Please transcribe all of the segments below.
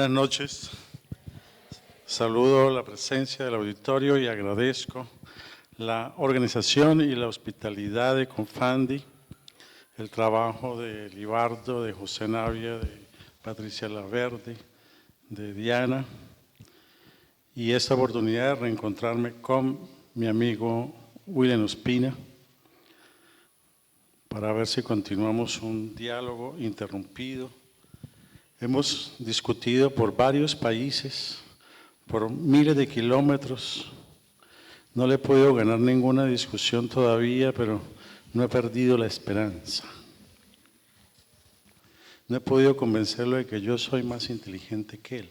Buenas noches. Saludo la presencia del auditorio y agradezco la organización y la hospitalidad de Confandi, el trabajo de Libardo, de José Navia, de Patricia Laverde, de Diana, y esta oportunidad de reencontrarme con mi amigo William Ospina para ver si continuamos un diálogo interrumpido. Hemos discutido por varios países, por miles de kilómetros. No le he podido ganar ninguna discusión todavía, pero no he perdido la esperanza. No he podido convencerlo de que yo soy más inteligente que él.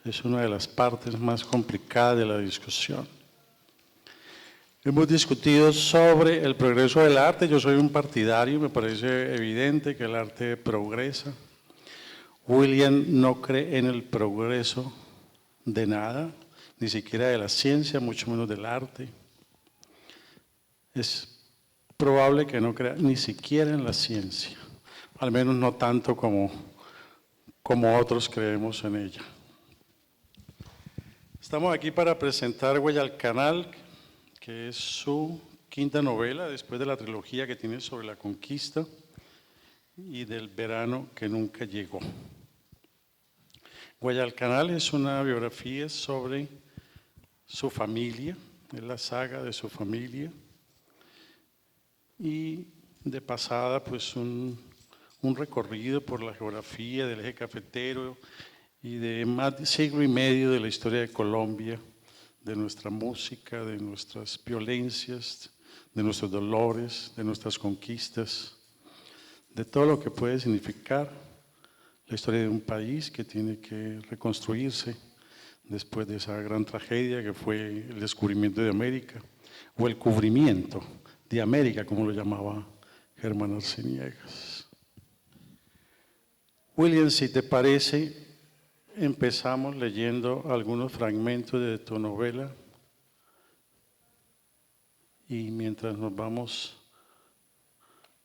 Es una de las partes más complicadas de la discusión. Hemos discutido sobre el progreso del arte. Yo soy un partidario, me parece evidente que el arte progresa. William no cree en el progreso de nada, ni siquiera de la ciencia, mucho menos del arte. Es probable que no crea ni siquiera en la ciencia, al menos no tanto como otros creemos en ella. Estamos aquí para presentar Huella al Canal, que es su quinta novela, después de la trilogía que tiene sobre la conquista y del verano que nunca llegó. Guadalcanal es una biografía sobre su familia, es la saga de su familia, y de pasada pues un recorrido por la geografía del eje cafetero y de más de siglo y medio de la historia de Colombia, de nuestra música, de nuestras violencias, de nuestros dolores, de nuestras conquistas, de todo lo que puede significar la historia de un país que tiene que reconstruirse después de esa gran tragedia que fue el descubrimiento de América, o el cubrimiento de América, como lo llamaba Germán Arciniegas. William, si te parece, empezamos leyendo algunos fragmentos de tu novela y mientras nos vamos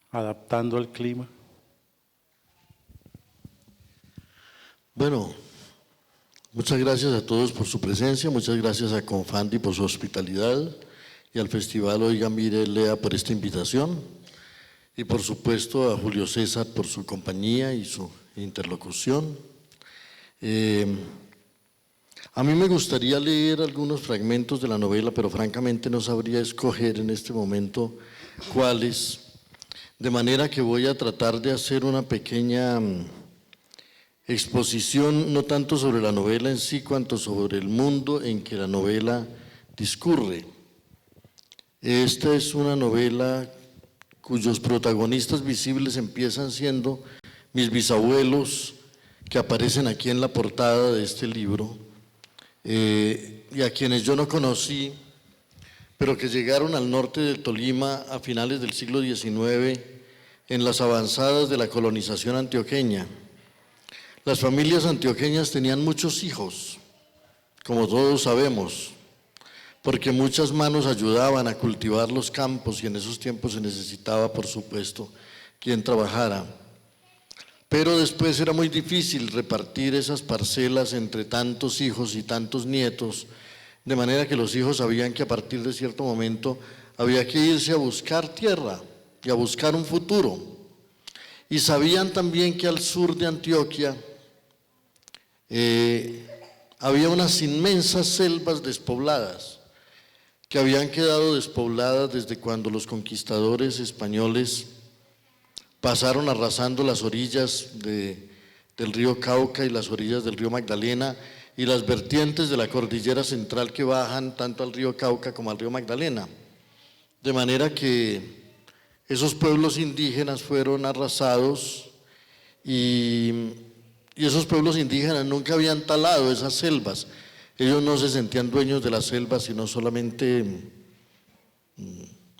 adaptando al clima. Bueno, muchas gracias a todos por su presencia, muchas gracias a Confandi por su hospitalidad y al Festival Oiga, Mire, Lea por esta invitación y por supuesto a Julio César por su compañía y su interlocución. A mí me gustaría leer algunos fragmentos de la novela, pero francamente no sabría escoger en este momento cuáles, de manera que voy a tratar de hacer una pequeña exposición no tanto sobre la novela en sí, cuanto sobre el mundo en que la novela discurre. Esta es una novela cuyos protagonistas visibles empiezan siendo mis bisabuelos, que aparecen aquí en la portada de este libro, y a quienes yo no conocí, pero que llegaron al norte del Tolima a finales del siglo XIX en las avanzadas de la colonización antioqueña. Las familias antioqueñas tenían muchos hijos, como todos sabemos, porque muchas manos ayudaban a cultivar los campos y en esos tiempos se necesitaba, por supuesto, quien trabajara. Pero después era muy difícil repartir esas parcelas entre tantos hijos y tantos nietos, de manera que los hijos sabían que a partir de cierto momento había que irse a buscar tierra y a buscar un futuro. Y sabían también que al sur de Antioquia había unas inmensas selvas despobladas, que habían quedado despobladas desde cuando los conquistadores españoles pasaron arrasando las orillas del río Cauca y las orillas del río Magdalena y las vertientes de la cordillera central que bajan tanto al río Cauca como al río Magdalena. De manera que esos pueblos indígenas fueron arrasados y esos pueblos indígenas nunca habían talado esas selvas. Ellos no se sentían dueños de las selvas, sino solamente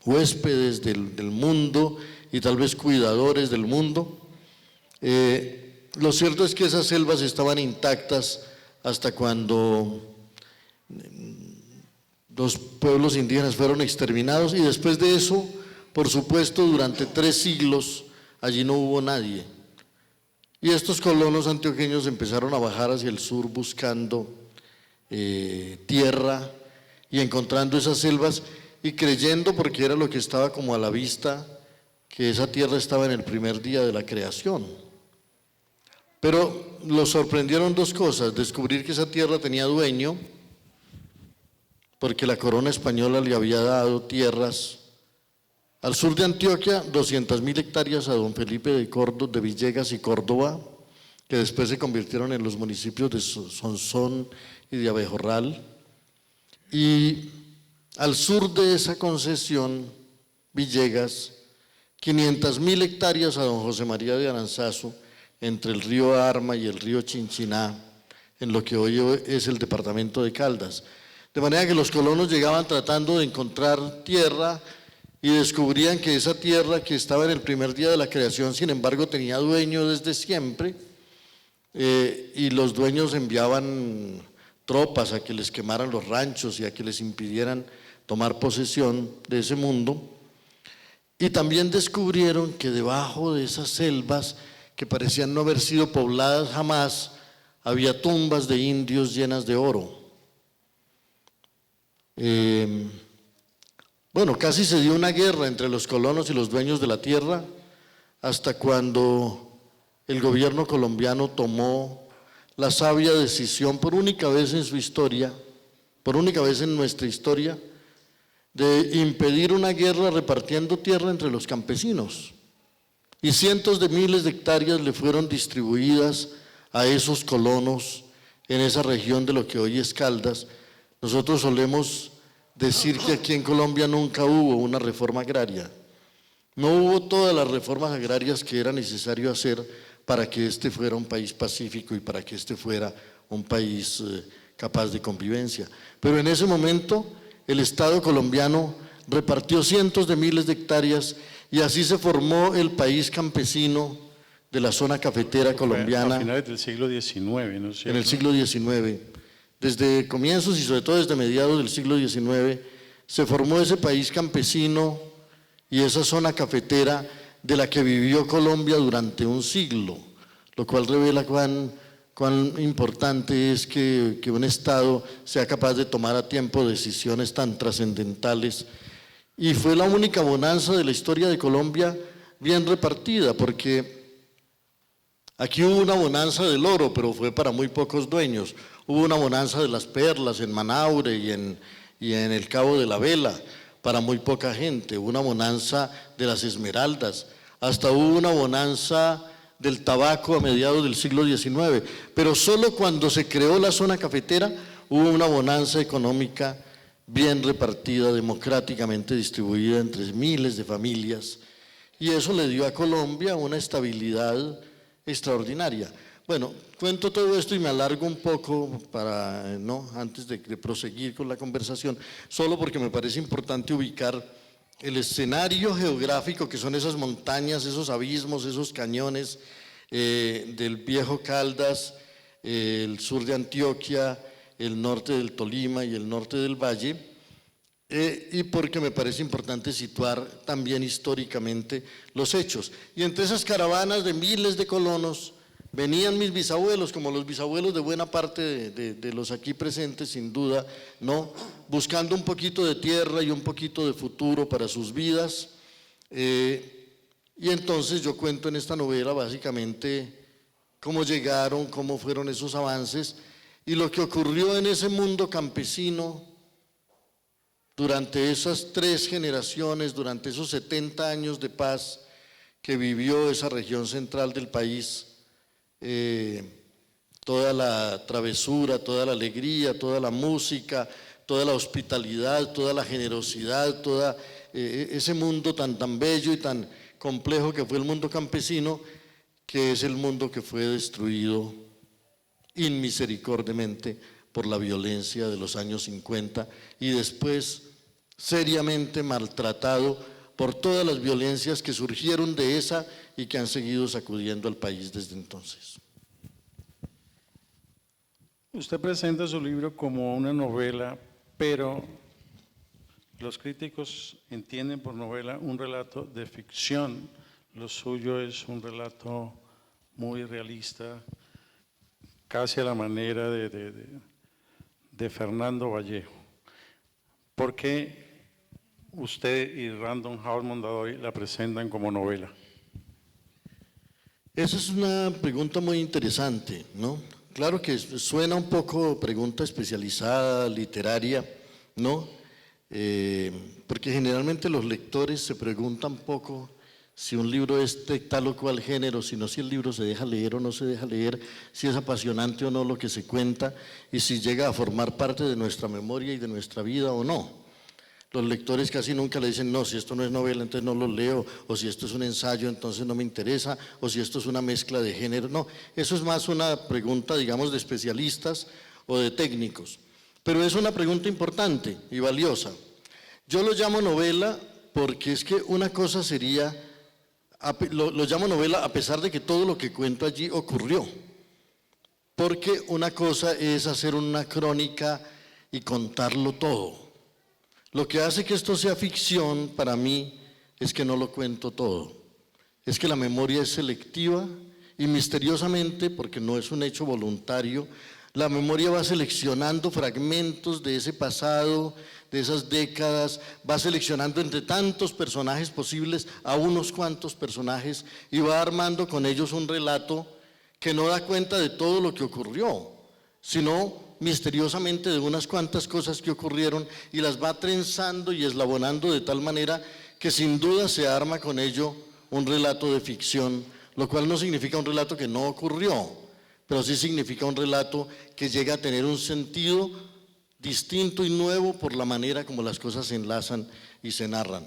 huéspedes del mundo y tal vez cuidadores del mundo. Lo cierto es que esas selvas estaban intactas hasta cuando los pueblos indígenas fueron exterminados y después de eso, por supuesto, durante 3 siglos allí no hubo nadie. Y estos colonos antioqueños empezaron a bajar hacia el sur buscando tierra y encontrando esas selvas y creyendo, porque era lo que estaba como a la vista, que esa tierra estaba en el primer día de la creación. Pero los sorprendieron dos cosas: descubrir que esa tierra tenía dueño, porque la corona española le había dado tierras al sur de Antioquia, 200.000 hectáreas a don Felipe de Villegas y Córdoba, que después se convirtieron en los municipios de Sonsón y de Abejorral. Y al sur de esa concesión, Villegas, 500.000 hectáreas a don José María de Aranzazu, entre el río Arma y el río Chinchiná, en lo que hoy es el departamento de Caldas. De manera que los colonos llegaban tratando de encontrar tierra y descubrían que esa tierra que estaba en el primer día de la creación, sin embargo, tenía dueño desde siempre, y los dueños enviaban tropas a que les quemaran los ranchos y a que les impidieran tomar posesión de ese mundo. Y también descubrieron que debajo de esas selvas, que parecían no haber sido pobladas jamás, había tumbas de indios llenas de oro. Bueno, casi se dio una guerra entre los colonos y los dueños de la tierra, hasta cuando el gobierno colombiano tomó la sabia decisión, por única vez en su historia, por única vez en nuestra historia, de impedir una guerra repartiendo tierra entre los campesinos. Y cientos de miles de hectáreas le fueron distribuidas a esos colonos en esa región de lo que hoy es Caldas. Nosotros solemos decir que aquí en Colombia nunca hubo una reforma agraria. No hubo todas las reformas agrarias que era necesario hacer para que este fuera un país pacífico y para que este fuera un país capaz de convivencia. Pero en ese momento el Estado colombiano repartió cientos de miles de hectáreas y así se formó el país campesino de la zona cafetera colombiana. A finales del siglo XIX, ¿no es cierto? En el siglo XIX. Desde comienzos y sobre todo desde mediados del siglo XIX, se formó ese país campesino y esa zona cafetera de la que vivió Colombia durante un siglo, lo cual revela cuán importante es que un Estado sea capaz de tomar a tiempo decisiones tan trascendentales. Y fue la única bonanza de la historia de Colombia bien repartida, porque aquí hubo una bonanza del oro, pero fue para muy pocos dueños. Hubo una bonanza de las perlas en Manaure y en el Cabo de la Vela, para muy poca gente. Hubo una bonanza de las esmeraldas, hasta hubo una bonanza del tabaco a mediados del siglo XIX. Pero solo cuando se creó la zona cafetera hubo una bonanza económica bien repartida, democráticamente distribuida entre miles de familias. Y eso le dio a Colombia una estabilidad extraordinaria. Bueno, cuento todo esto y me alargo un poco para, antes de proseguir con la conversación, solo porque me parece importante ubicar el escenario geográfico que son esas montañas, esos abismos, esos cañones del viejo Caldas, el sur de Antioquia, el norte del Tolima y el norte del Valle, y porque me parece importante situar también históricamente los hechos. Y entre esas caravanas de miles de colonos venían mis bisabuelos, como los bisabuelos de buena parte de los aquí presentes, sin duda, buscando un poquito de tierra y un poquito de futuro para sus vidas. Y entonces yo cuento en esta novela básicamente cómo llegaron, cómo fueron esos avances y lo que ocurrió en ese mundo campesino durante esas 3 generaciones, durante esos 70 años de paz que vivió esa región central del país. Toda la travesura, toda la alegría, toda la música, toda la hospitalidad, toda la generosidad, todo ese mundo tan bello y tan complejo que fue el mundo campesino, que es el mundo que fue destruido inmisericordiamente por la violencia de los años 50 y después seriamente maltratado por todas las violencias que surgieron de esa y que han seguido sacudiendo al país desde entonces. Usted presenta su libro como una novela, pero los críticos entienden por novela un relato de ficción. Lo suyo es un relato muy realista, casi a la manera de Fernando Vallejo. ¿Por qué usted y Random House Mondadori la presentan como novela? Esa es una pregunta muy interesante, ¿no? Claro que suena un poco pregunta especializada, literaria, ¿no? Porque generalmente los lectores se preguntan poco si un libro es de tal o cual género, sino si el libro se deja leer o no se deja leer, si es apasionante o no lo que se cuenta y si llega a formar parte de nuestra memoria y de nuestra vida o no. Los lectores casi nunca le dicen, no, si esto no es novela, entonces no lo leo, o si esto es un ensayo, entonces no me interesa, o si esto es una mezcla de género. No, eso es más una pregunta, digamos, de especialistas o de técnicos. Pero es una pregunta importante y valiosa. Yo lo llamo novela porque es que una cosa sería, lo llamo novela a pesar de que todo lo que cuento allí ocurrió. Porque una cosa es hacer una crónica y contarlo todo. Lo que hace que esto sea ficción para mí es que no lo cuento todo. Es que la memoria es selectiva y misteriosamente, porque no es un hecho voluntario, la memoria va seleccionando fragmentos de ese pasado, de esas décadas, va seleccionando entre tantos personajes posibles a unos cuantos personajes y va armando con ellos un relato que no da cuenta de todo lo que ocurrió, sino misteriosamente de unas cuantas cosas que ocurrieron y las va trenzando y eslabonando de tal manera que sin duda se arma con ello un relato de ficción, lo cual no significa un relato que no ocurrió, pero sí significa un relato que llega a tener un sentido distinto y nuevo por la manera como las cosas se enlazan y se narran.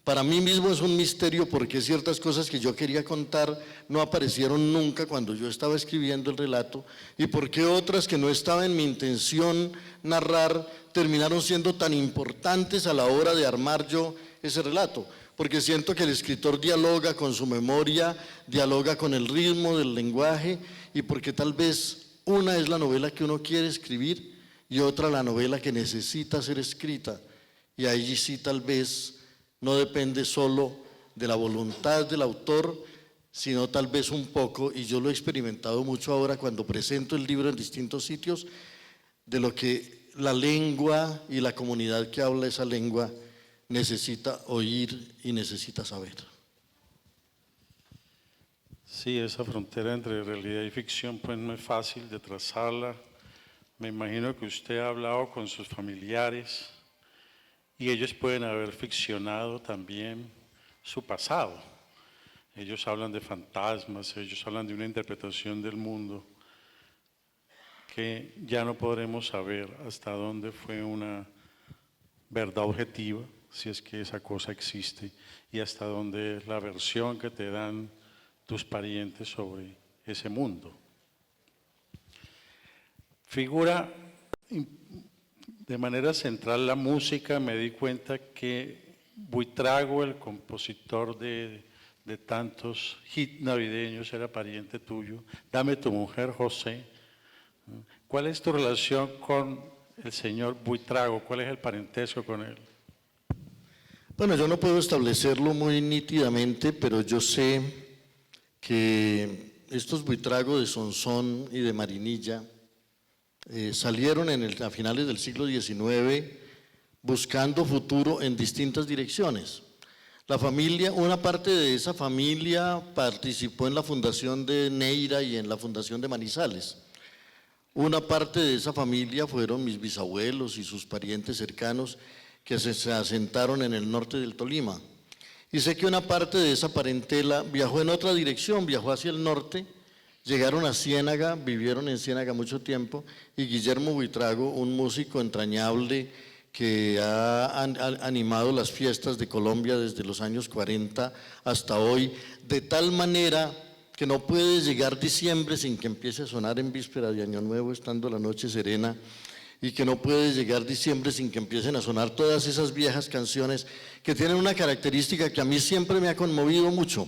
Para mí mismo es un misterio porque ciertas cosas que yo quería contar no aparecieron nunca cuando yo estaba escribiendo el relato y porque otras que no estaba en mi intención narrar terminaron siendo tan importantes a la hora de armar yo ese relato. Porque siento que el escritor dialoga con su memoria, dialoga con el ritmo del lenguaje y porque tal vez una es la novela que uno quiere escribir y otra la novela que necesita ser escrita. Y ahí sí tal vez no depende solo de la voluntad del autor, sino tal vez un poco, y yo lo he experimentado mucho ahora cuando presento el libro en distintos sitios, de lo que la lengua y la comunidad que habla esa lengua necesita oír y necesita saber. Sí, esa frontera entre realidad y ficción pues no es fácil de trazarla. Me imagino que usted ha hablado con sus familiares y ellos pueden haber ficcionado también su pasado. Ellos hablan de fantasmas, ellos hablan de una interpretación del mundo que ya no podremos saber hasta dónde fue una verdad objetiva, si es que esa cosa existe, y hasta dónde es la versión que te dan tus parientes sobre ese mundo. Figura de manera central la música. Me di cuenta que Buitrago, el compositor de tantos hits navideños, era pariente tuyo. Dame tu mujer, José. ¿Cuál es tu relación con el señor Buitrago? ¿Cuál es el parentesco con él? Bueno, yo no puedo establecerlo muy nítidamente, pero yo sé que estos Buitrago de Sonsón y de Marinilla salieron a finales del siglo XIX buscando futuro en distintas direcciones. La familia, una parte de esa familia participó en la fundación de Neira y en la fundación de Manizales. Una parte de esa familia fueron mis bisabuelos y sus parientes cercanos que se asentaron en el norte del Tolima. Y sé que una parte de esa parentela viajó en otra dirección, viajó hacia el norte. Llegaron a Ciénaga, vivieron en Ciénaga mucho tiempo y Guillermo Buitrago, un músico entrañable que ha animado las fiestas de Colombia desde los años 40 hasta hoy, de tal manera que no puede llegar diciembre sin que empiece a sonar en víspera de Año Nuevo, estando la noche serena, y que no puede llegar diciembre sin que empiecen a sonar todas esas viejas canciones que tienen una característica que a mí siempre me ha conmovido mucho,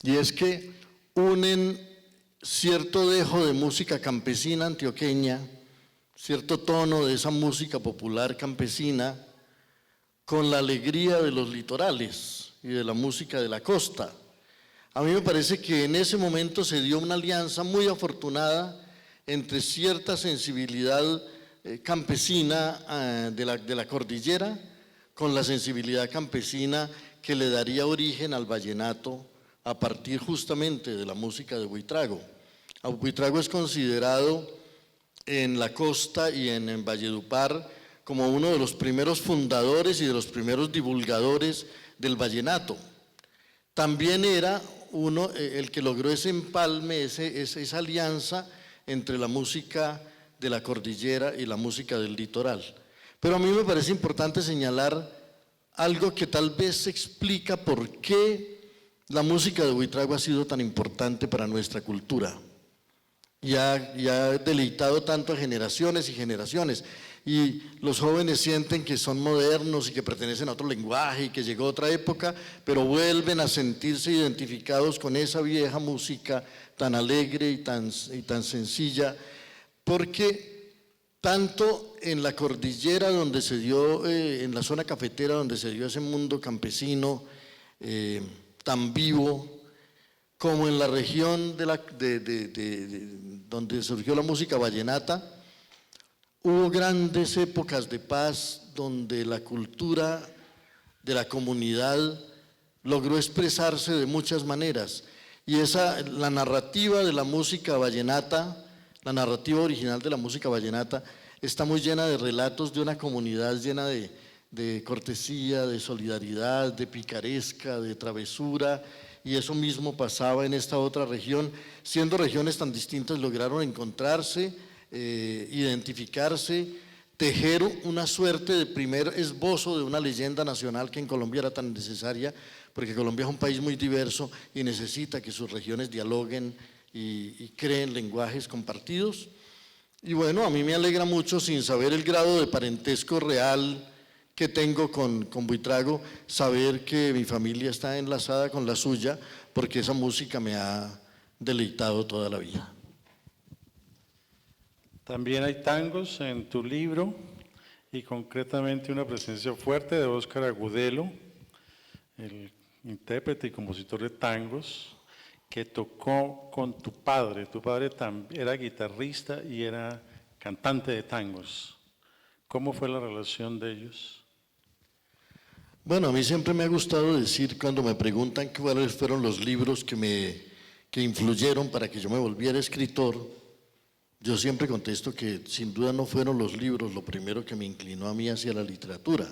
y es que unen cierto dejo de música campesina antioqueña, cierto tono de esa música popular campesina, con la alegría de los litorales y de la música de la costa. A mí me parece que en ese momento se dio una alianza muy afortunada entre cierta sensibilidad campesina de la cordillera con la sensibilidad campesina que le daría origen al vallenato a partir justamente de la música de Buitrago. Buitrago es considerado en la costa y en Valledupar como uno de los primeros fundadores y de los primeros divulgadores del vallenato. También era el que logró ese empalme, esa alianza entre la música de la cordillera y la música del litoral. Pero a mí me parece importante señalar algo que tal vez explica por qué la música de Buitrago ha sido tan importante para nuestra cultura y ha deleitado tanto a generaciones y generaciones. Y los jóvenes sienten que son modernos y que pertenecen a otro lenguaje y que llegó otra época, pero vuelven a sentirse identificados con esa vieja música tan alegre y tan sencilla, porque tanto en la cordillera donde se dio, en la zona cafetera donde se dio ese mundo campesino tan vivo, como en la región donde surgió la música vallenata, hubo grandes épocas de paz donde la cultura de la comunidad logró expresarse de muchas maneras. Y la narrativa de la música vallenata, la narrativa original de la música vallenata, está muy llena de relatos de una comunidad llena de cortesía, de solidaridad, de picaresca, de travesura, y eso mismo pasaba en esta otra región. Siendo regiones tan distintas, lograron encontrarse, identificarse, tejer una suerte de primer esbozo de una leyenda nacional que en Colombia era tan necesaria, porque Colombia es un país muy diverso y necesita que sus regiones dialoguen y creen lenguajes compartidos. Y bueno, a mí me alegra mucho, sin saber el grado de parentesco real que tengo con Buitrago, saber que mi familia está enlazada con la suya, porque esa música me ha deleitado toda la vida. También hay tangos en tu libro y concretamente una presencia fuerte de Óscar Agudelo, el intérprete y compositor de tangos, que tocó con tu padre. Tu padre era guitarrista y era cantante de tangos. ¿Cómo fue la relación de ellos? Bueno, a mí siempre me ha gustado decir, cuando me preguntan cuáles fueron los libros que influyeron para que yo me volviera escritor, yo siempre contesto que sin duda no fueron los libros lo primero que me inclinó a mí hacia la literatura.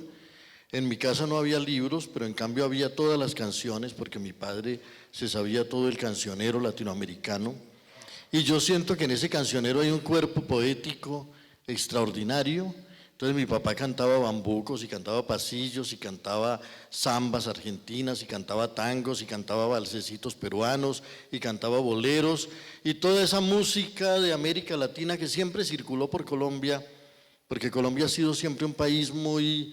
En mi casa no había libros, pero en cambio había todas las canciones, porque mi padre se sabía todo el cancionero latinoamericano. Y yo siento que en ese cancionero hay un cuerpo poético extraordinario. Entonces mi papá cantaba bambucos y cantaba pasillos y cantaba zambas argentinas y cantaba tangos y cantaba valsecitos peruanos y cantaba boleros y toda esa música de América Latina que siempre circuló por Colombia, porque Colombia ha sido siempre un país muy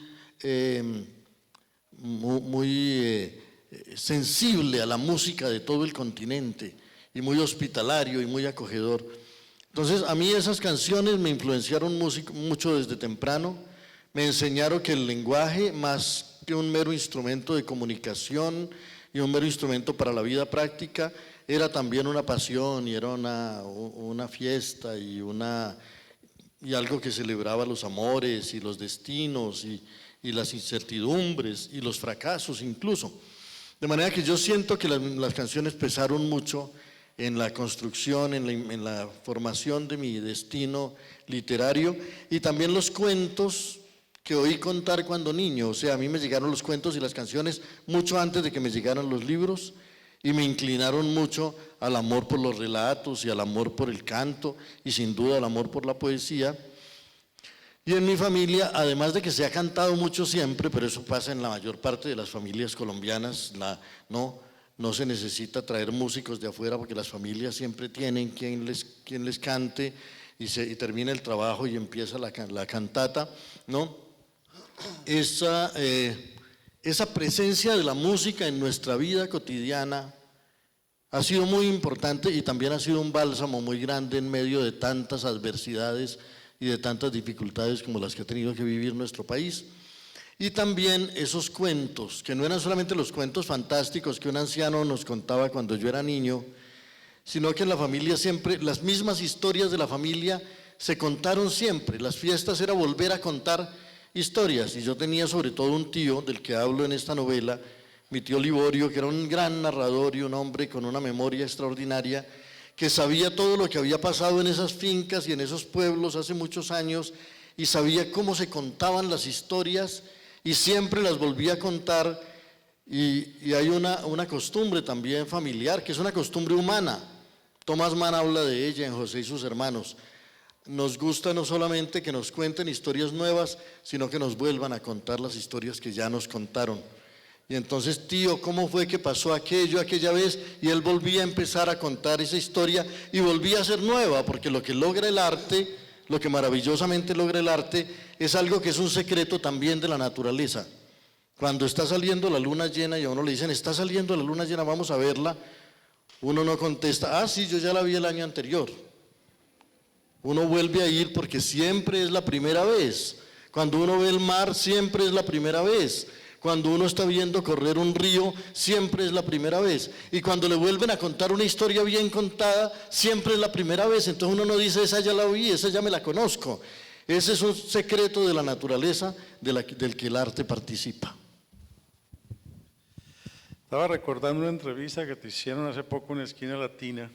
sensible a la música de todo el continente y muy hospitalario y muy acogedor. Entonces, a mí esas canciones me influenciaron mucho desde temprano, me enseñaron que el lenguaje, más que un mero instrumento de comunicación y un mero instrumento para la vida práctica, era también una pasión y era una fiesta y algo que celebraba los amores y los destinos y las incertidumbres y los fracasos incluso. De manera que yo siento que las canciones pesaron mucho en la construcción, en la formación de mi destino literario, y también los cuentos que oí contar cuando niño. O sea, a mí me llegaron los cuentos y las canciones mucho antes de que me llegaran los libros, y me inclinaron mucho al amor por los relatos y al amor por el canto, y sin duda al amor por la poesía. Y en mi familia, además de que se ha cantado mucho siempre, pero eso pasa en la mayor parte de las familias colombianas, no se necesita traer músicos de afuera porque las familias siempre tienen quien les cante y termina el trabajo y empieza la cantata, ¿no? Esa presencia de la música en nuestra vida cotidiana ha sido muy importante y también ha sido un bálsamo muy grande en medio de tantas adversidades y de tantas dificultades como las que ha tenido que vivir nuestro país. Y también esos cuentos, que no eran solamente los cuentos fantásticos que un anciano nos contaba cuando yo era niño, sino que en la familia siempre, las mismas historias de la familia se contaron siempre. Las fiestas era volver a contar historias. Y yo tenía sobre todo un tío del que hablo en esta novela, mi tío Liborio, que era un gran narrador y un hombre con una memoria extraordinaria, que sabía todo lo que había pasado en esas fincas y en esos pueblos hace muchos años, y sabía cómo se contaban las historias, y siempre las volvía a contar. Y hay una costumbre también familiar, que es una costumbre humana. Thomas Mann habla de ella en José y sus hermanos. Nos gusta no solamente que nos cuenten historias nuevas, sino que nos vuelvan a contar las historias que ya nos contaron. Y entonces, tío, ¿cómo fue que pasó aquello aquella vez? Y él volvía a empezar a contar esa historia y volvía a ser nueva, porque lo que logra el arte, lo que maravillosamente logra el arte, es algo que es un secreto también de la naturaleza. Cuando está saliendo la luna llena y a uno le dicen, está saliendo la luna llena, vamos a verla, uno no contesta, ah, sí, yo ya la vi el año anterior. Uno vuelve a ir porque siempre es la primera vez. Cuando uno ve el mar, siempre es la primera vez. Cuando uno está viendo correr un río, siempre es la primera vez. Y cuando le vuelven a contar una historia bien contada, siempre es la primera vez. Entonces uno no dice, esa ya la vi, esa ya me la conozco. Ese es un secreto de la naturaleza del que el arte participa. Estaba recordando una entrevista que te hicieron hace poco en Esquina Latina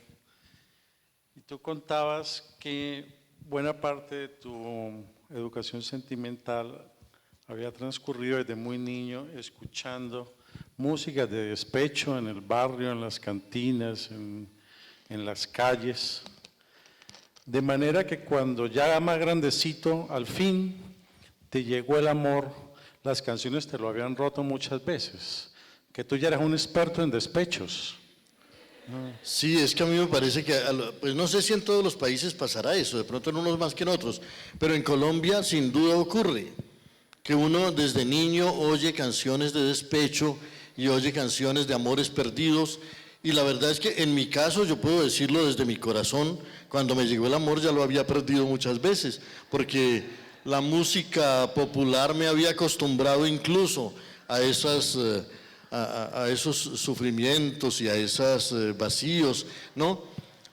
y tú contabas que buena parte de tu educación sentimental había transcurrido desde muy niño escuchando música de despecho en el barrio, en las cantinas, en las calles, de manera que cuando ya más grandecito, al fin te llegó el amor, las canciones te lo habían roto muchas veces. Que tú ya eras un experto en despechos. Sí, es que a mí me parece que, pues no sé si en todos los países pasará eso, de pronto en unos más que en otros, pero en Colombia sin duda ocurre que uno desde niño oye canciones de despecho y oye canciones de amores perdidos, y la verdad es que en mi caso, yo puedo decirlo desde mi corazón, cuando me llegó el amor ya lo había perdido muchas veces, porque la música popular me había acostumbrado incluso a esos sufrimientos y a esos vacíos, ¿no?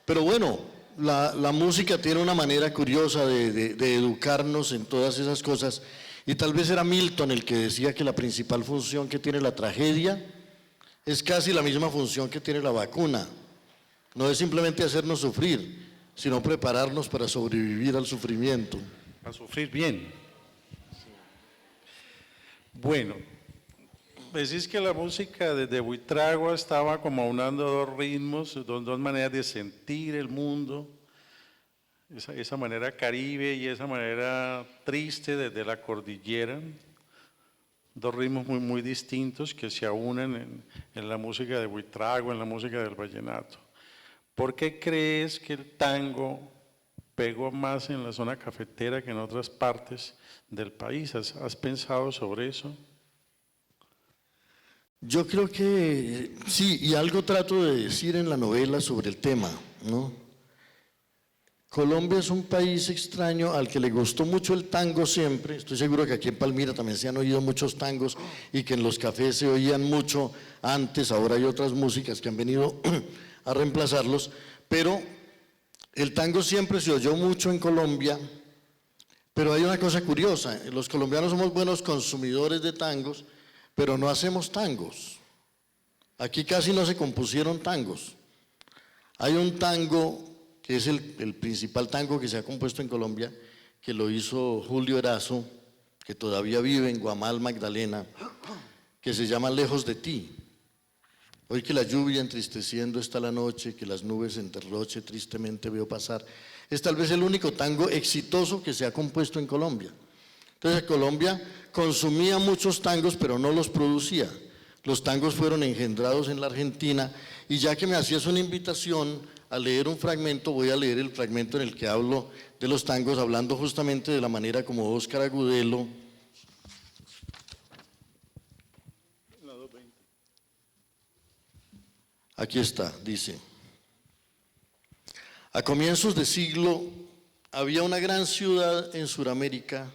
Pero bueno, la música tiene una manera curiosa de educarnos en todas esas cosas, y tal vez era Milton el que decía que la principal función que tiene la tragedia es casi la misma función que tiene la vacuna. No es simplemente hacernos sufrir, sino prepararnos para sobrevivir al sufrimiento. A sufrir bien. Bueno, decís que la música de Buitrago estaba como aunando dos ritmos, dos maneras de sentir el mundo, esa manera caribe y esa manera triste desde la cordillera, dos ritmos muy, muy distintos que se aunan en la música de Buitrago, en la música del vallenato. ¿Por qué crees que el tango pegó más en la zona cafetera que en otras partes del país? ¿Has pensado sobre eso? Yo creo que sí, y algo trato de decir en la novela sobre el tema, ¿no? Colombia es un país extraño al que le gustó mucho el tango siempre. Estoy seguro que aquí en Palmira también se han oído muchos tangos y que en los cafés se oían mucho antes, ahora hay otras músicas que han venido a reemplazarlos, pero el tango siempre se oyó mucho en Colombia, pero hay una cosa curiosa, los colombianos somos buenos consumidores de tangos, pero no hacemos tangos. Aquí casi no se compusieron tangos. Hay un tango que es el principal tango que se ha compuesto en Colombia, que lo hizo Julio Erazo, que todavía vive en Guamal, Magdalena, que se llama Lejos de ti. Hoy que la lluvia entristeciendo está la noche, que las nubes en derroche tristemente veo pasar, es tal vez el único tango exitoso que se ha compuesto en Colombia. Entonces Colombia consumía muchos tangos, pero no los producía. Los tangos fueron engendrados en la Argentina, y ya que me hacías una invitación a leer un fragmento, voy a leer el fragmento en el que hablo de los tangos, hablando justamente de la manera como Óscar Agudelo aquí está, dice: a comienzos de siglo había una gran ciudad en Sudamérica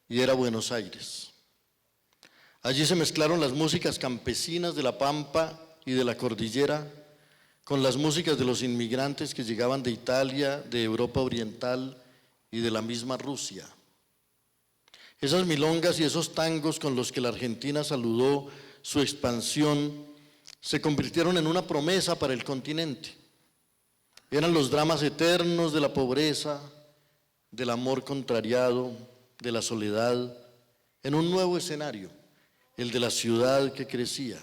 y era Buenos Aires. Allí se mezclaron las músicas campesinas de la Pampa y de la cordillera con las músicas de los inmigrantes que llegaban de Italia, de Europa Oriental y de la misma Rusia. Esas milongas y esos tangos con los que la Argentina saludó su expansión se convirtieron en una promesa para el continente. Eran los dramas eternos de la pobreza, del amor contrariado, de la soledad, en un nuevo escenario, el de la ciudad que crecía.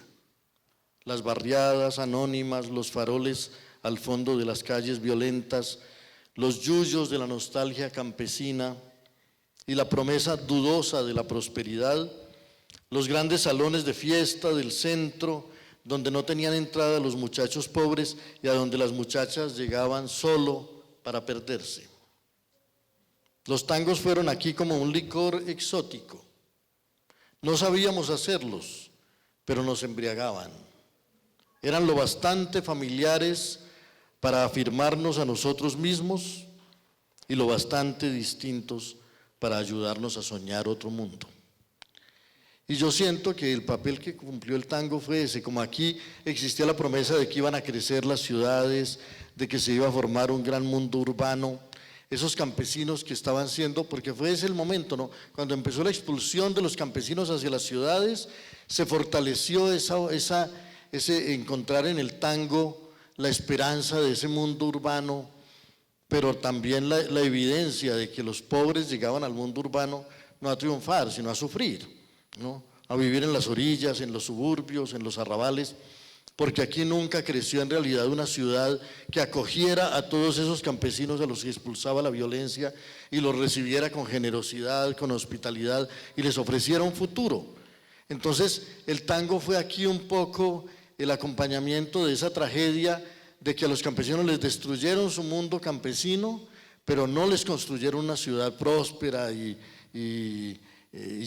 Las barriadas anónimas, los faroles al fondo de las calles violentas, los yuyos de la nostalgia campesina y la promesa dudosa de la prosperidad, los grandes salones de fiesta del centro, donde no tenían entrada los muchachos pobres y a donde las muchachas llegaban solo para perderse. Los tangos fueron aquí como un licor exótico. No sabíamos hacerlos, pero nos embriagaban. Eran lo bastante familiares para afirmarnos a nosotros mismos y lo bastante distintos para ayudarnos a soñar otro mundo. Y yo siento que el papel que cumplió el tango fue ese, como aquí existía la promesa de que iban a crecer las ciudades, de que se iba a formar un gran mundo urbano, esos campesinos que estaban siendo, porque fue ese el momento, ¿no? Cuando empezó la expulsión de los campesinos hacia las ciudades, se fortaleció ese encontrar en el tango la esperanza de ese mundo urbano, pero también la evidencia de que los pobres llegaban al mundo urbano no a triunfar, sino a sufrir, ¿no? A vivir en las orillas, en los suburbios, en los arrabales, porque aquí nunca creció en realidad una ciudad que acogiera a todos esos campesinos a los que expulsaba la violencia y los recibiera con generosidad, con hospitalidad y les ofreciera un futuro. Entonces el tango fue aquí un poco el acompañamiento de esa tragedia de que a los campesinos les destruyeron su mundo campesino, pero no les construyeron una ciudad próspera y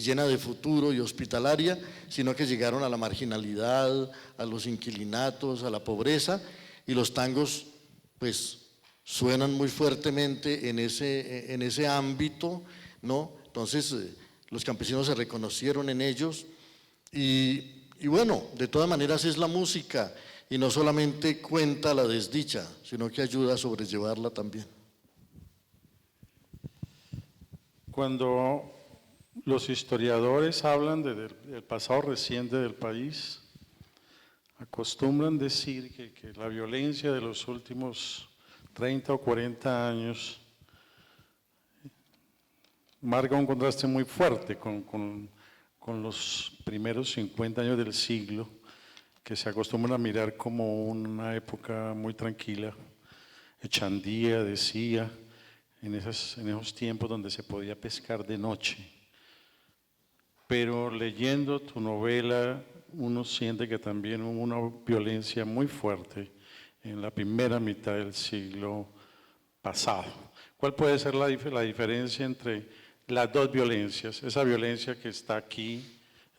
llena de futuro y hospitalaria, sino que llegaron a la marginalidad, a los inquilinatos, a la pobreza, y los tangos pues suenan muy fuertemente en ese ámbito, ¿no? Entonces los campesinos se reconocieron en ellos y bueno, de todas maneras es la música y no solamente cuenta la desdicha, sino que ayuda a sobrellevarla también. Cuando los historiadores hablan del pasado reciente del país, acostumbran decir que la violencia de los últimos 30 o 40 años marca un contraste muy fuerte con los primeros 50 años del siglo, que se acostumbran a mirar como una época muy tranquila. Echandía decía, en esos tiempos donde se podía pescar de noche. Pero leyendo tu novela, uno siente que también hubo una violencia muy fuerte en la primera mitad del siglo pasado. ¿Cuál puede ser la diferencia entre las dos violencias? Esa violencia que está aquí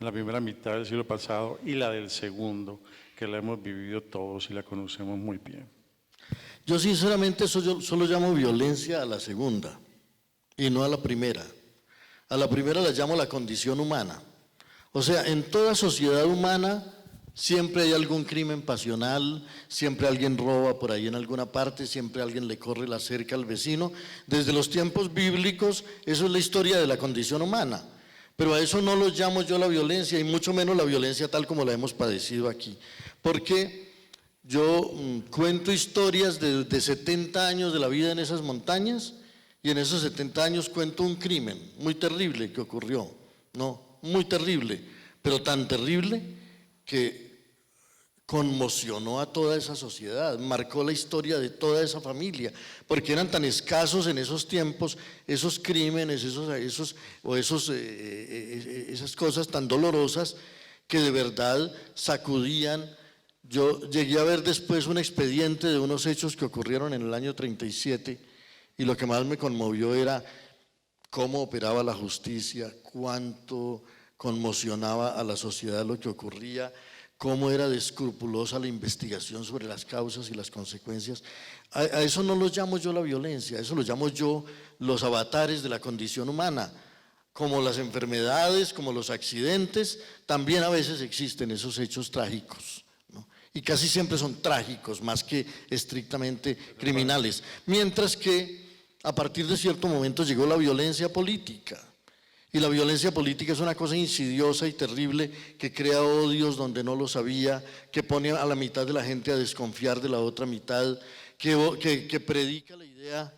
en la primera mitad del siglo pasado y la del segundo, que la hemos vivido todos y la conocemos muy bien. Yo sinceramente yo solo llamo violencia a la segunda y no a la primera. A la primera la llamo la condición humana. O sea, en toda sociedad humana siempre hay algún crimen pasional, siempre alguien roba por ahí en alguna parte, siempre alguien le corre la cerca al vecino. Desde los tiempos bíblicos, eso es la historia de la condición humana. Pero a eso no lo llamo yo la violencia, y mucho menos la violencia tal como la hemos padecido aquí. Porque yo cuento historias de 70 años de la vida en esas montañas, y en esos 70 años cuento un crimen muy terrible que ocurrió, ¿no? Muy terrible, pero tan terrible que conmocionó a toda esa sociedad, marcó la historia de toda esa familia, porque eran tan escasos en esos tiempos esos crímenes, esas cosas tan dolorosas que de verdad sacudían. Yo llegué a ver después un expediente de unos hechos que ocurrieron en el año 37, y lo que más me conmovió era cómo operaba la justicia, cuánto conmocionaba a la sociedad lo que ocurría, cómo era de escrupulosa la investigación sobre las causas y las consecuencias. A eso no lo llamo yo la violencia, eso lo llamo yo los avatares de la condición humana. como las enfermedades, como los accidentes, también a veces existen esos hechos trágicos, ¿no? Y casi siempre son trágicos, más que estrictamente criminales. Mientras que a partir de cierto momento llegó la violencia política. Y la violencia política es una cosa insidiosa y terrible que crea odios donde no los había, que pone a la mitad de la gente a desconfiar de la otra mitad, que predica la idea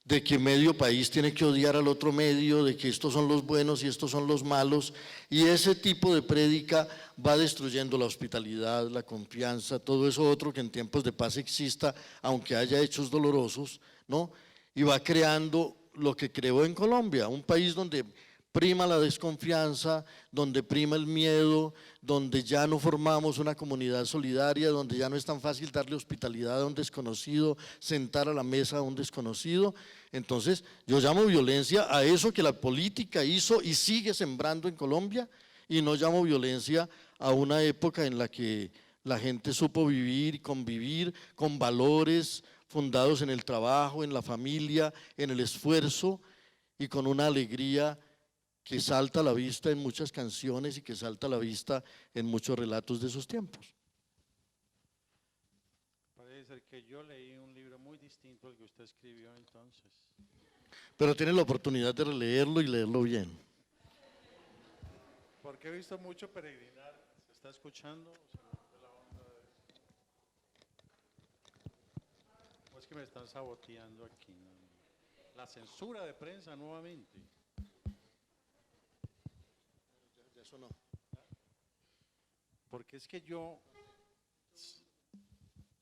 de que medio país tiene que odiar al otro medio, de que estos son los buenos y estos son los malos, y ese tipo de prédica va destruyendo la hospitalidad, la confianza, todo eso otro que en tiempos de paz exista, aunque haya hechos dolorosos, ¿no? Y va creando lo que creó en Colombia, un país donde prima la desconfianza, donde prima el miedo, donde ya no formamos una comunidad solidaria, donde ya no es tan fácil darle hospitalidad a un desconocido, sentar a la mesa a un desconocido. Entonces yo llamo violencia a eso que la política hizo y sigue sembrando en Colombia, y no llamo violencia a una época en la que la gente supo vivir y convivir con valores fundados en el trabajo, en la familia, en el esfuerzo y con una alegría que salta a la vista en muchas canciones y que salta a la vista en muchos relatos de esos tiempos. Parece ser que yo leí un libro muy distinto al que usted escribió entonces. Pero tiene la oportunidad de releerlo y leerlo bien. Porque he visto mucho peregrinar. ¿Se está escuchando? ¿O es que me están saboteando aquí? La censura de prensa nuevamente. Eso no. Porque es que yo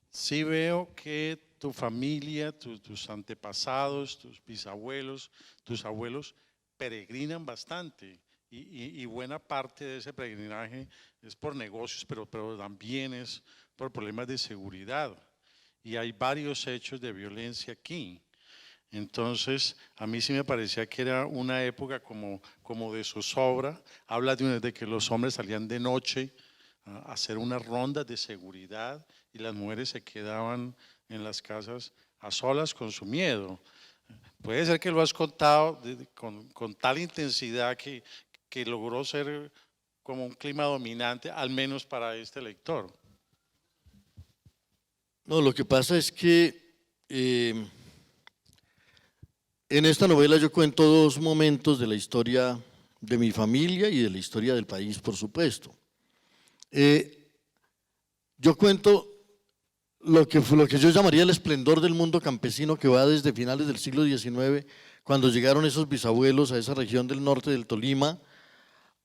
sí veo que tu familia, tus antepasados, tus bisabuelos, tus abuelos peregrinan bastante, y buena parte de ese peregrinaje es por negocios, pero también es por problemas de seguridad, y hay varios hechos de violencia aquí. Entonces, a mí sí me parecía que era una época como de zozobra. Habla de que los hombres salían de noche a hacer unas rondas de seguridad y las mujeres se quedaban en las casas a solas con su miedo. Puede ser que lo has contado con tal intensidad que logró ser como un clima dominante, al menos para este lector. No, lo que pasa es que en esta novela yo cuento dos momentos de la historia de mi familia y de la historia del país, por supuesto. Yo cuento lo que yo llamaría el esplendor del mundo campesino, que va desde finales del siglo XIX, cuando llegaron esos bisabuelos a esa región del norte del Tolima,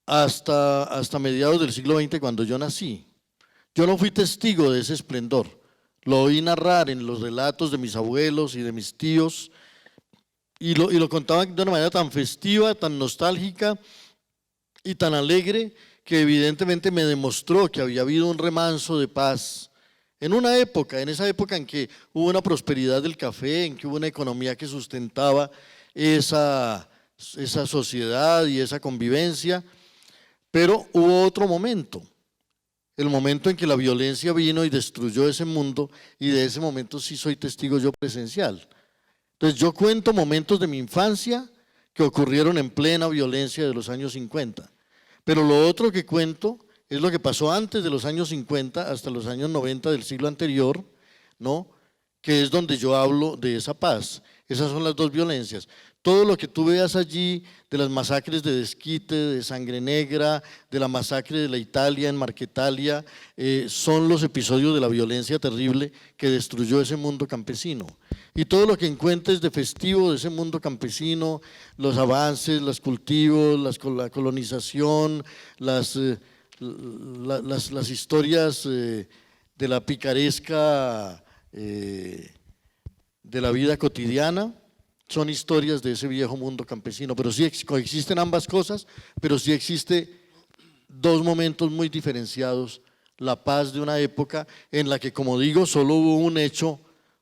hasta mediados del siglo XX, cuando yo nací. Yo no fui testigo de ese esplendor, lo oí narrar en los relatos de mis abuelos y de mis tíos, y lo contaban de una manera tan festiva, tan nostálgica y tan alegre, que evidentemente me demostró que había habido un remanso de paz en esa época en que hubo una prosperidad del café, en que hubo una economía que sustentaba esa sociedad y esa convivencia. Pero hubo otro momento, el momento en que la violencia vino y destruyó ese mundo, y de ese momento sí soy testigo yo presencial. Entonces yo cuento momentos de mi infancia que ocurrieron en plena violencia de los años 50, pero lo otro que cuento es lo que pasó antes de los años 50 hasta los años 90 del siglo anterior, ¿no? Que es donde yo hablo de esa paz. Esas son las dos violencias. Todo lo que tú veas allí de las masacres de Desquite, de Sangre Negra, de la masacre de la Italia en Marquetalia, son los episodios de la violencia terrible que destruyó ese mundo campesino. Y todo lo que encuentres de festivo de ese mundo campesino, los avances, los cultivos, la colonización, las historias de la picaresca de la vida cotidiana, son historias de ese viejo mundo campesino. Pero sí coexisten ambas cosas, pero sí existe dos momentos muy diferenciados: la paz de una época en la que, como digo, solo hubo un hecho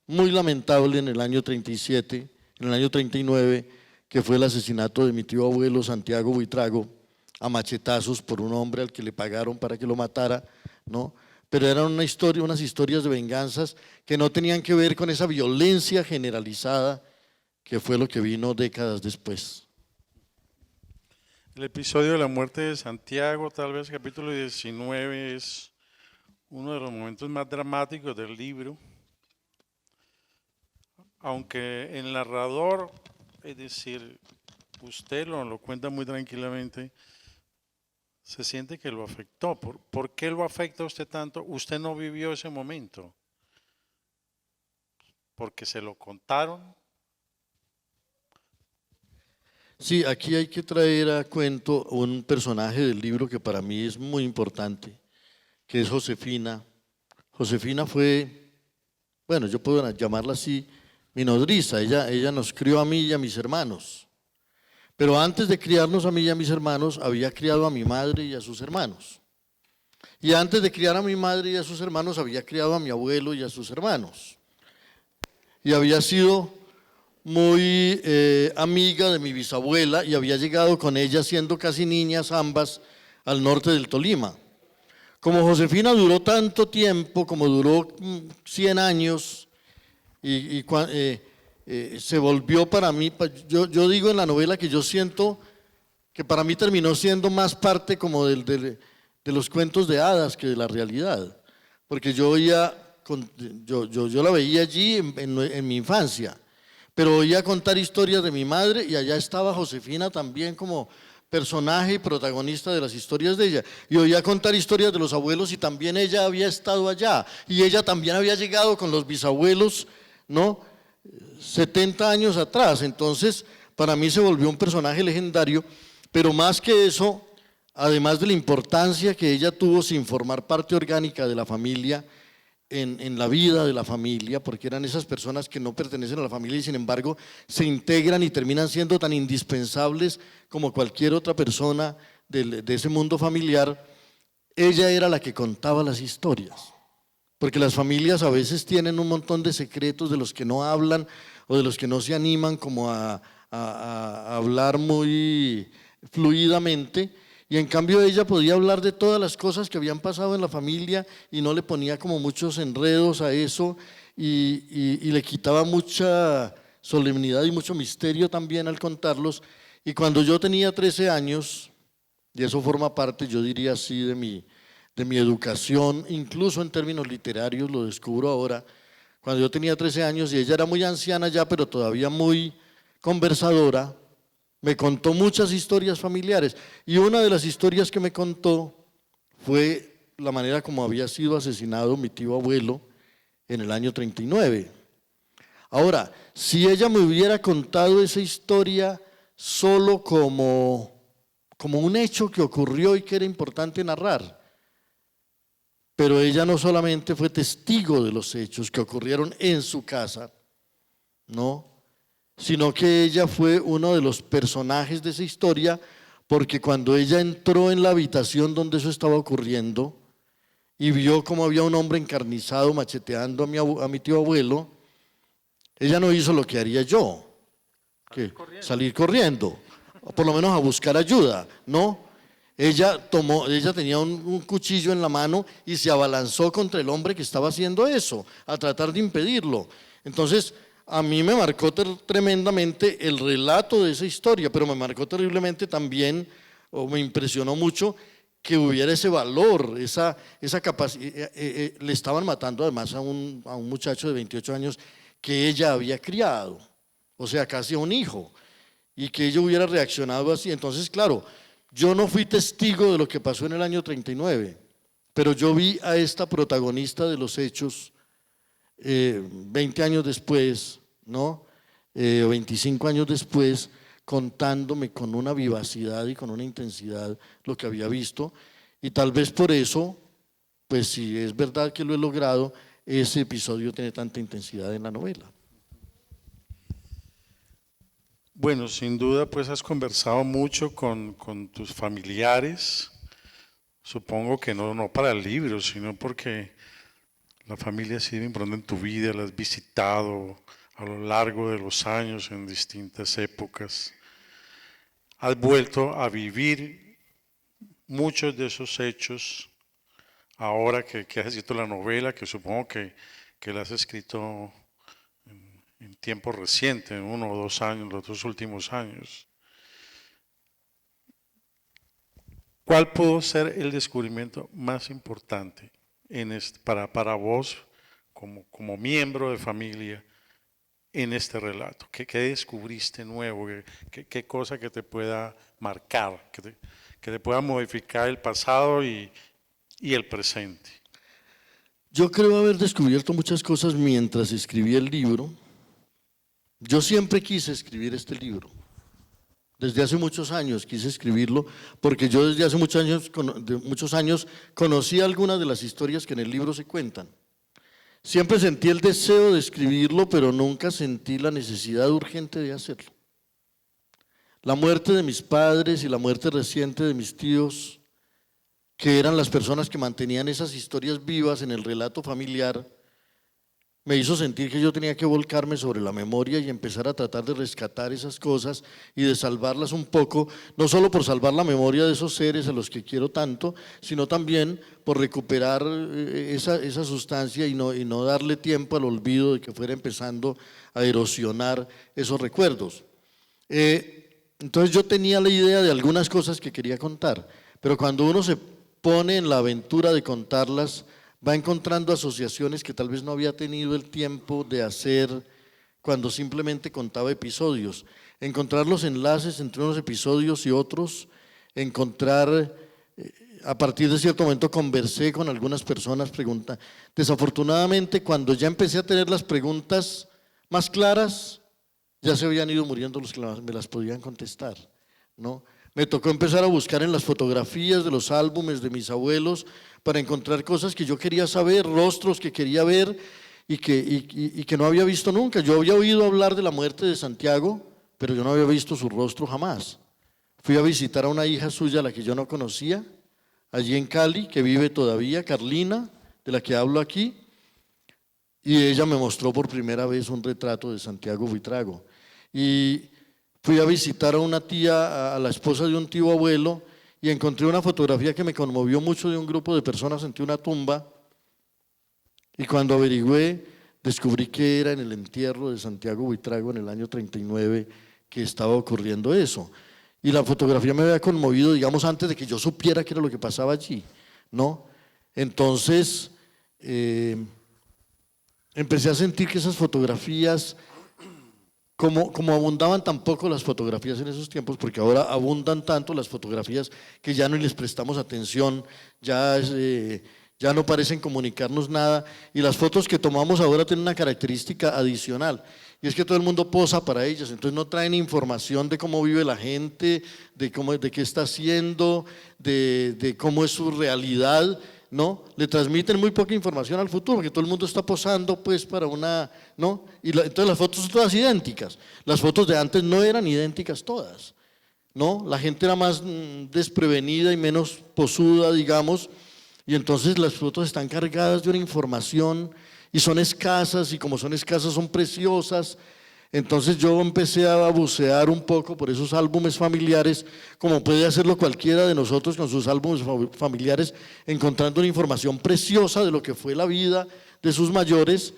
muy lamentable en el año 37, en el año 39, que fue el asesinato de mi tío abuelo Santiago Buitrago a machetazos por un hombre al que le pagaron para que lo matara, ¿no? Pero eran unas historias de venganzas que no tenían que ver con esa violencia generalizada que fue lo que vino décadas después. El episodio de la muerte de Santiago, tal vez capítulo 19, es uno de los momentos más dramáticos del libro, aunque el narrador, es decir, usted lo cuenta muy tranquilamente, se siente que lo afectó. ¿Por qué lo afecta a usted tanto? Usted no vivió ese momento, porque se lo contaron. Sí, aquí hay que traer a cuento un personaje del libro que para mí es muy importante, que es Josefina. Josefina fue, bueno, yo puedo llamarla así, mi nodriza. Ella nos crió a mí y a mis hermanos. Pero antes de criarnos a mí y a mis hermanos, había criado a mi madre y a sus hermanos. Y antes de criar a mi madre y a sus hermanos, había criado a mi abuelo y a sus hermanos. Y había sido muy amiga de mi bisabuela y había llegado con ella siendo casi niñas ambas al norte del Tolima. Como Josefina duró tanto tiempo, como duró 100 años, se volvió para mí, yo digo en la novela que yo siento que para mí terminó siendo más parte como de los cuentos de hadas que de la realidad, porque yo la veía allí en mi infancia, pero oía contar historias de mi madre y allá estaba Josefina también como personaje y protagonista de las historias de ella. Y oía contar historias de los abuelos y también ella había estado allá. Y ella también había llegado con los bisabuelos, ¿no? 70 años atrás. Entonces, para mí se volvió un personaje legendario, pero más que eso, además de la importancia que ella tuvo sin formar parte orgánica de la familia, en la vida de la familia, porque eran esas personas que no pertenecen a la familia y sin embargo se integran y terminan siendo tan indispensables como cualquier otra persona de ese mundo familiar. Ella era la que contaba las historias, porque las familias a veces tienen un montón de secretos de los que no hablan o de los que no se animan como a hablar muy fluidamente. Y en cambio ella podía hablar de todas las cosas que habían pasado en la familia y no le ponía como muchos enredos a eso y le quitaba mucha solemnidad y mucho misterio también al contarlos. Y cuando yo tenía 13 años, y eso forma parte, yo diría así, de mi educación, incluso en términos literarios, lo descubro ahora, cuando yo tenía 13 años y ella era muy anciana ya, pero todavía muy conversadora, me contó muchas historias familiares y una de las historias que me contó fue la manera como había sido asesinado mi tío abuelo en el año 39. Ahora, si ella me hubiera contado esa historia solo como un hecho que ocurrió y que era importante narrar, pero ella no solamente fue testigo de los hechos que ocurrieron en su casa, ¿no?, sino que ella fue uno de los personajes de esa historia, porque cuando ella entró en la habitación donde eso estaba ocurriendo y vio cómo había un hombre encarnizado macheteando a mi tío abuelo, ella no hizo lo que haría yo, que salir corriendo, o por lo menos a buscar ayuda, ¿no? Ella tenía un cuchillo en la mano y se abalanzó contra el hombre que estaba haciendo eso, a tratar de impedirlo. Entonces, a mí me marcó tremendamente el relato de esa historia, pero me marcó terriblemente también, o me impresionó mucho, que hubiera ese valor, esa capacidad. Le estaban matando además a un muchacho de 28 años que ella había criado, o sea, casi a un hijo, y que ella hubiera reaccionado así. Entonces, claro, yo no fui testigo de lo que pasó en el año 39, pero yo vi a esta protagonista de los hechos 20 años después, ¿no? 25 años después, contándome con una vivacidad y con una intensidad lo que había visto, y tal vez por eso, pues si es verdad que lo he logrado, ese episodio tiene tanta intensidad en la novela. Bueno, sin duda pues has conversado mucho con tus familiares, supongo que no para el libro, sino porque la familia ha sido importante en tu vida, la has visitado a lo largo de los años en distintas épocas. Has vuelto a vivir muchos de esos hechos ahora que has escrito la novela, que supongo que la has escrito en tiempo reciente, en 1 o 2 años, los 2 últimos años. ¿Cuál pudo ser el descubrimiento más importante para vos como miembro de familia en este relato? ¿Qué descubriste nuevo? ¿Qué cosa que te pueda marcar, que te pueda modificar el pasado y el presente? Yo creo haber descubierto muchas cosas mientras escribí el libro. Yo siempre quise escribir este libro. Desde hace muchos años quise escribirlo, porque yo desde hace muchos años conocí algunas de las historias que en el libro se cuentan. Siempre sentí el deseo de escribirlo, pero nunca sentí la necesidad urgente de hacerlo. La muerte de mis padres y la muerte reciente de mis tíos, que eran las personas que mantenían esas historias vivas en el relato familiar, me hizo sentir que yo tenía que volcarme sobre la memoria y empezar a tratar de rescatar esas cosas y de salvarlas un poco, no solo por salvar la memoria de esos seres a los que quiero tanto, sino también por recuperar esa sustancia y no darle tiempo al olvido de que fuera empezando a erosionar esos recuerdos. Entonces yo tenía la idea de algunas cosas que quería contar, pero cuando uno se pone en la aventura de contarlas, va encontrando asociaciones que tal vez no había tenido el tiempo de hacer cuando simplemente contaba episodios. Encontrar los enlaces entre unos episodios y otros, a partir de cierto momento conversé con algunas personas, desafortunadamente cuando ya empecé a tener las preguntas más claras, ya se habían ido muriendo los que me las podían contestar, ¿no? Me tocó empezar a buscar en las fotografías de los álbumes de mis abuelos para encontrar cosas que yo quería saber, rostros que quería ver y que no había visto nunca. Yo había oído hablar de la muerte de Santiago, pero yo no había visto su rostro jamás. Fui a visitar a una hija suya, a la que yo no conocía, allí en Cali, que vive todavía, Carlina, de la que hablo aquí, y ella me mostró por primera vez un retrato de Santiago Buitrago. Y fui a visitar a una tía, a la esposa de un tío abuelo, y encontré una fotografía que me conmovió mucho de un grupo de personas ante una tumba, y cuando averigüé, descubrí que era en el entierro de Santiago Buitrago en el año 39 que estaba ocurriendo eso. Y la fotografía me había conmovido, digamos, antes de que yo supiera qué era lo que pasaba allí, ¿no? Entonces, empecé a sentir que esas fotografías, como abundaban tan poco las fotografías en esos tiempos, porque ahora abundan tanto las fotografías que ya no les prestamos atención, ya no parecen comunicarnos nada, y las fotos que tomamos ahora tienen una característica adicional, y es que todo el mundo posa para ellas, entonces no traen información de cómo vive la gente, de qué está haciendo, de cómo es su realidad, ¿no? Le transmiten muy poca información al futuro, porque todo el mundo está posando pues para una, ¿no? Entonces las fotos son todas idénticas. Las fotos de antes no eran idénticas todas, ¿no? La gente era más desprevenida y menos posuda, digamos, y entonces las fotos están cargadas de una información y son escasas, y como son escasas son preciosas. Entonces yo empecé a bucear un poco por esos álbumes familiares, como puede hacerlo cualquiera de nosotros con sus álbumes familiares, encontrando una información preciosa de lo que fue la vida de sus mayores,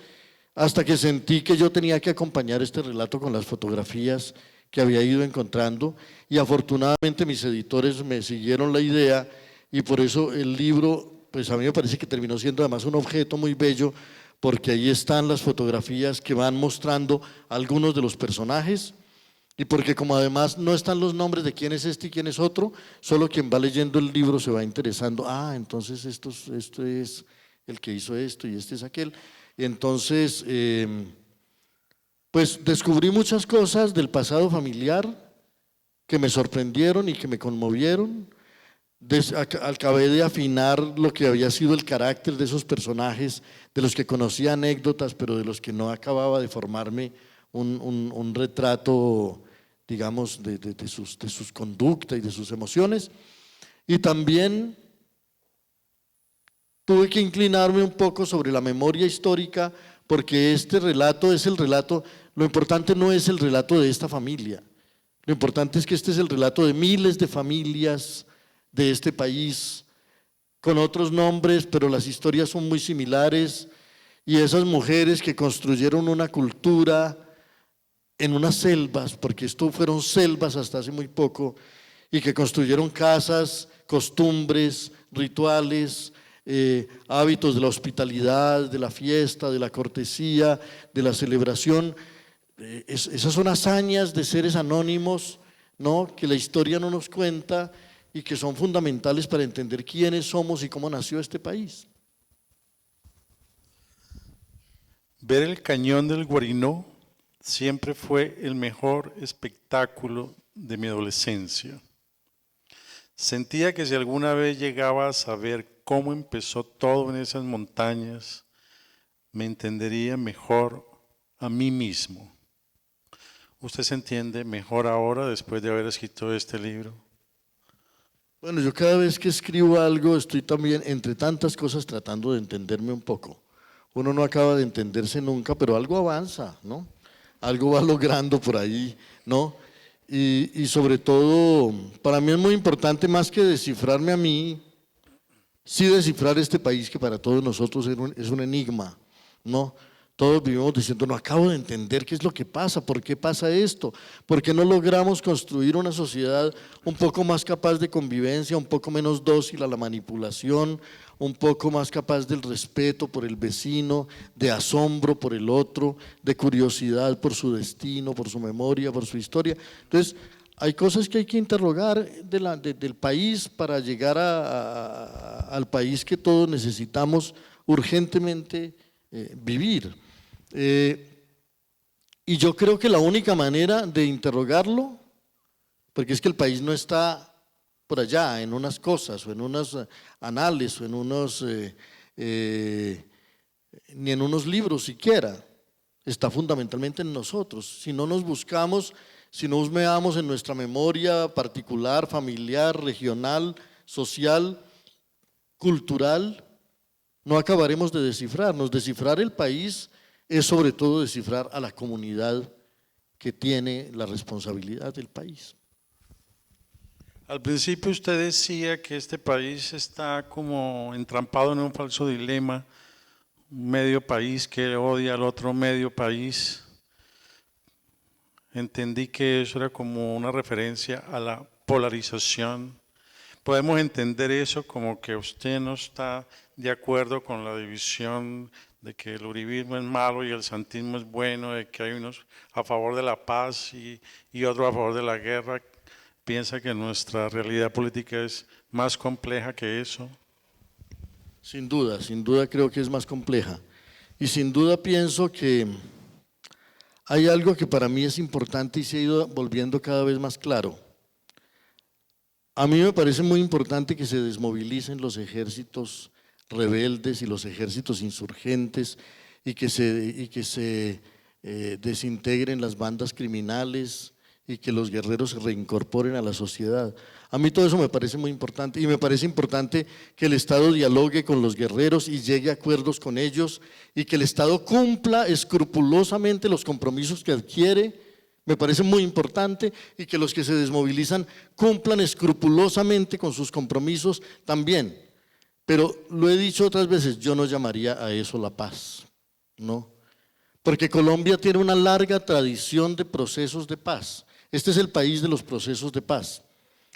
hasta que sentí que yo tenía que acompañar este relato con las fotografías que había ido encontrando, y afortunadamente mis editores me siguieron la idea, y por eso el libro, pues a mí me parece que terminó siendo además un objeto muy bello, porque ahí están las fotografías que van mostrando algunos de los personajes, y porque como además no están los nombres de quién es este y quién es otro, solo quien va leyendo el libro se va interesando, entonces esto es el que hizo esto y este es aquel. Y entonces, pues descubrí muchas cosas del pasado familiar que me sorprendieron y que me conmovieron. Acabé de afinar lo que había sido el carácter de esos personajes, de los que conocía anécdotas, pero de los que no acababa de formarme un retrato, digamos, de sus conductas y de sus emociones. Y también tuve que inclinarme un poco sobre la memoria histórica, porque este relato es el relato, lo importante no es el relato de esta familia, lo importante es que este es el relato de miles de familias de este país, con otros nombres, pero las historias son muy similares, y esas mujeres que construyeron una cultura en unas selvas, porque esto fueron selvas hasta hace muy poco, y que construyeron casas costumbres, rituales, hábitos de la hospitalidad, de la fiesta, de la cortesía, de la celebración. Esas son hazañas de seres anónimos, ¿no?, que la historia no nos cuenta y que son fundamentales para entender quiénes somos y cómo nació este país. Ver el cañón del Guarinó siempre fue el mejor espectáculo de mi adolescencia. Sentía que si alguna vez llegaba a saber cómo empezó todo en esas montañas, me entendería mejor a mí mismo. ¿Usted se entiende mejor ahora después de haber escrito este libro? Bueno, yo cada vez que escribo algo estoy también, entre tantas cosas, tratando de entenderme un poco. Uno no acaba de entenderse nunca, pero algo avanza, ¿no? Algo va logrando por ahí, ¿no? Y sobre todo, para mí es muy importante, más que descifrarme a mí, sí descifrar este país que para todos nosotros es un enigma, ¿no? Todos vivimos diciendo, no acabo de entender qué es lo que pasa, por qué pasa esto, por qué no logramos construir una sociedad un poco más capaz de convivencia, un poco menos dócil a la manipulación, un poco más capaz del respeto por el vecino, de asombro por el otro, de curiosidad por su destino, por su memoria, por su historia. Entonces, hay cosas que hay que interrogar del país para llegar al país que todos necesitamos urgentemente vivir. Y yo creo que la única manera de interrogarlo, porque es que el país no está por allá en unas cosas o en unos anales o en unos ni en unos libros siquiera, está fundamentalmente en nosotros. Si no nos buscamos, si no husmeamos en nuestra memoria particular, familiar, regional, social, cultural, no acabaremos de descifrarnos. Descifrar el país es sobre todo descifrar a la comunidad que tiene la responsabilidad del país. Al principio usted decía que este país está como entrampado en un falso dilema, un medio país que odia al otro medio país. Entendí que eso era como una referencia a la polarización. Podemos entender eso como que usted no está de acuerdo con la división de que el uribismo es malo y el santismo es bueno, de que hay unos a favor de la paz y otros a favor de la guerra. ¿Piensa que nuestra realidad política es más compleja que eso? Sin duda creo que es más compleja. Y sin duda pienso que hay algo que para mí es importante y se ha ido volviendo cada vez más claro. A mí me parece muy importante que se desmovilicen los ejércitos rebeldes y los ejércitos insurgentes y que se desintegren las bandas criminales y que los guerreros se reincorporen a la sociedad. A mí todo eso me parece muy importante y me parece importante que el Estado dialogue con los guerreros y llegue a acuerdos con ellos y que el Estado cumpla escrupulosamente los compromisos que adquiere. Me parece muy importante y que los que se desmovilizan cumplan escrupulosamente con sus compromisos también. Pero lo he dicho otras veces, yo no llamaría a eso la paz, ¿no? Porque Colombia tiene una larga tradición de procesos de paz. Este es el país de los procesos de paz.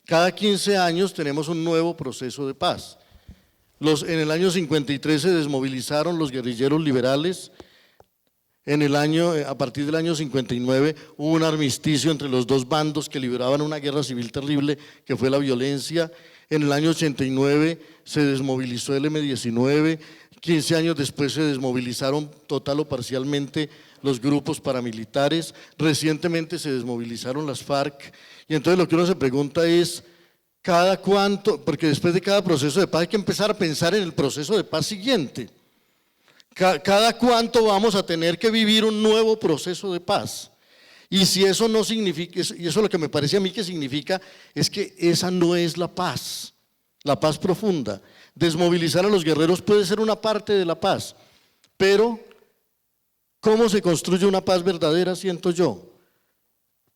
Cada 15 años tenemos un nuevo proceso de paz. En el año 53 se desmovilizaron los guerrilleros liberales. A partir del año 59 hubo un armisticio entre los dos bandos que libraban una guerra civil terrible que fue la violencia. En el año 89 se desmovilizó el M-19, 15 años después se desmovilizaron total o parcialmente los grupos paramilitares, recientemente se desmovilizaron las FARC, y entonces lo que uno se pregunta es, ¿cada cuánto? Porque después de cada proceso de paz hay que empezar a pensar en el proceso de paz siguiente. ¿Cada cuánto vamos a tener que vivir un nuevo proceso de paz? Y si eso no significa, y eso lo que me parece a mí que significa, es que esa no es la paz profunda. Desmovilizar a los guerreros puede ser una parte de la paz, pero ¿cómo se construye una paz verdadera, siento yo?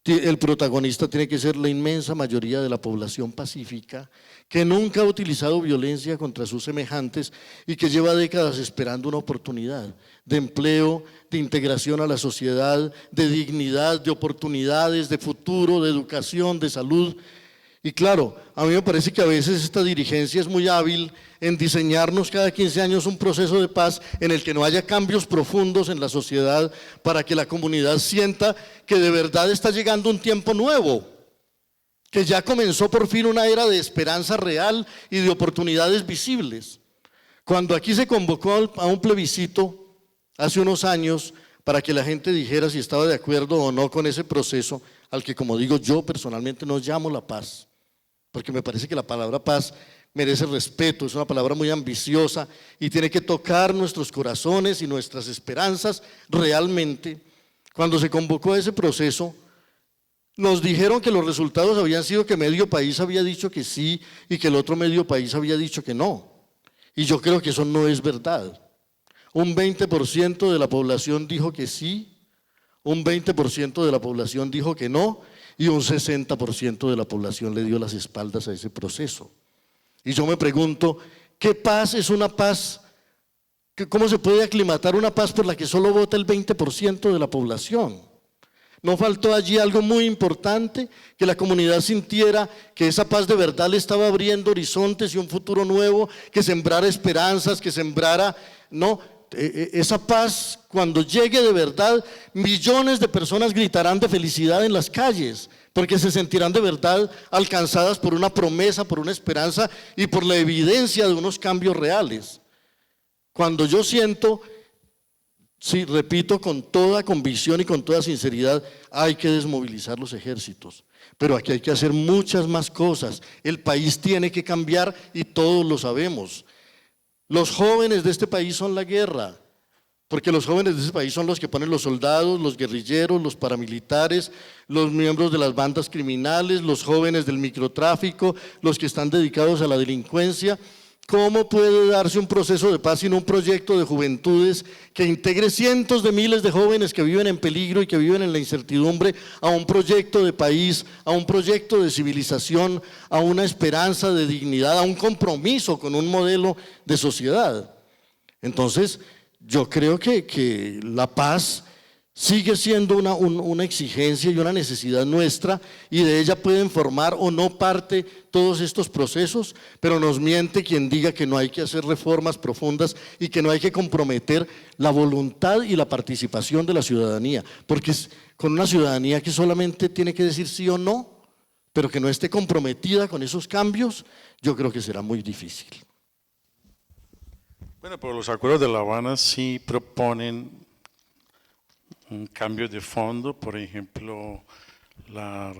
El protagonista tiene que ser la inmensa mayoría de la población pacífica que nunca ha utilizado violencia contra sus semejantes y que lleva décadas esperando una oportunidad de empleo, de integración a la sociedad, de dignidad, de oportunidades, de futuro, de educación, de salud. Y claro, a mí me parece que a veces esta dirigencia es muy hábil en diseñarnos cada 15 años un proceso de paz en el que no haya cambios profundos en la sociedad para que la comunidad sienta que de verdad está llegando un tiempo nuevo, que ya comenzó por fin una era de esperanza real y de oportunidades visibles. Cuando aquí se convocó a un plebiscito hace unos años para que la gente dijera si estaba de acuerdo o no con ese proceso, al que, como digo, yo personalmente no llamo la paz, porque me parece que la palabra paz merece respeto, es una palabra muy ambiciosa y tiene que tocar nuestros corazones y nuestras esperanzas realmente. Cuando se convocó a ese proceso, nos dijeron que los resultados habían sido que medio país había dicho que sí y que el otro medio país había dicho que no. Y yo creo que eso no es verdad. Un 20% de la población dijo que sí, un 20% de la población dijo que no y un 60% de la población le dio las espaldas a ese proceso. Y yo me pregunto, ¿qué paz es una paz? ¿Cómo se puede aclimatar una paz por la que solo vota el 20% de la población? ¿No faltó allí algo muy importante? Que la comunidad sintiera que esa paz de verdad le estaba abriendo horizontes y un futuro nuevo, que sembrara esperanzas, que sembrara, no, esa paz cuando llegue de verdad, millones de personas gritarán de felicidad en las calles, porque se sentirán de verdad alcanzadas por una promesa, por una esperanza y por la evidencia de unos cambios reales. Cuando yo siento, sí, repito, con toda convicción y con toda sinceridad, hay que desmovilizar los ejércitos, pero aquí hay que hacer muchas más cosas. El país tiene que cambiar y todos lo sabemos. Los jóvenes de este país son la guerra, porque los jóvenes de este país son los que ponen los soldados, los guerrilleros, los paramilitares, los miembros de las bandas criminales, los jóvenes del microtráfico, los que están dedicados a la delincuencia. ¿Cómo puede darse un proceso de paz sin un proyecto de juventudes que integre cientos de miles de jóvenes que viven en peligro y que viven en la incertidumbre a un proyecto de país, a un proyecto de civilización, a una esperanza de dignidad, a un compromiso con un modelo de sociedad? Entonces, yo creo que la paz sigue siendo una exigencia y una necesidad nuestra, y de ella pueden formar o no parte todos estos procesos, pero nos miente quien diga que no hay que hacer reformas profundas y que no hay que comprometer la voluntad y la participación de la ciudadanía, porque es con una ciudadanía que solamente tiene que decir sí o no, pero que no esté comprometida con esos cambios, yo creo que será muy difícil. Bueno, pero los acuerdos de La Habana sí proponen un cambio de fondo, por ejemplo, la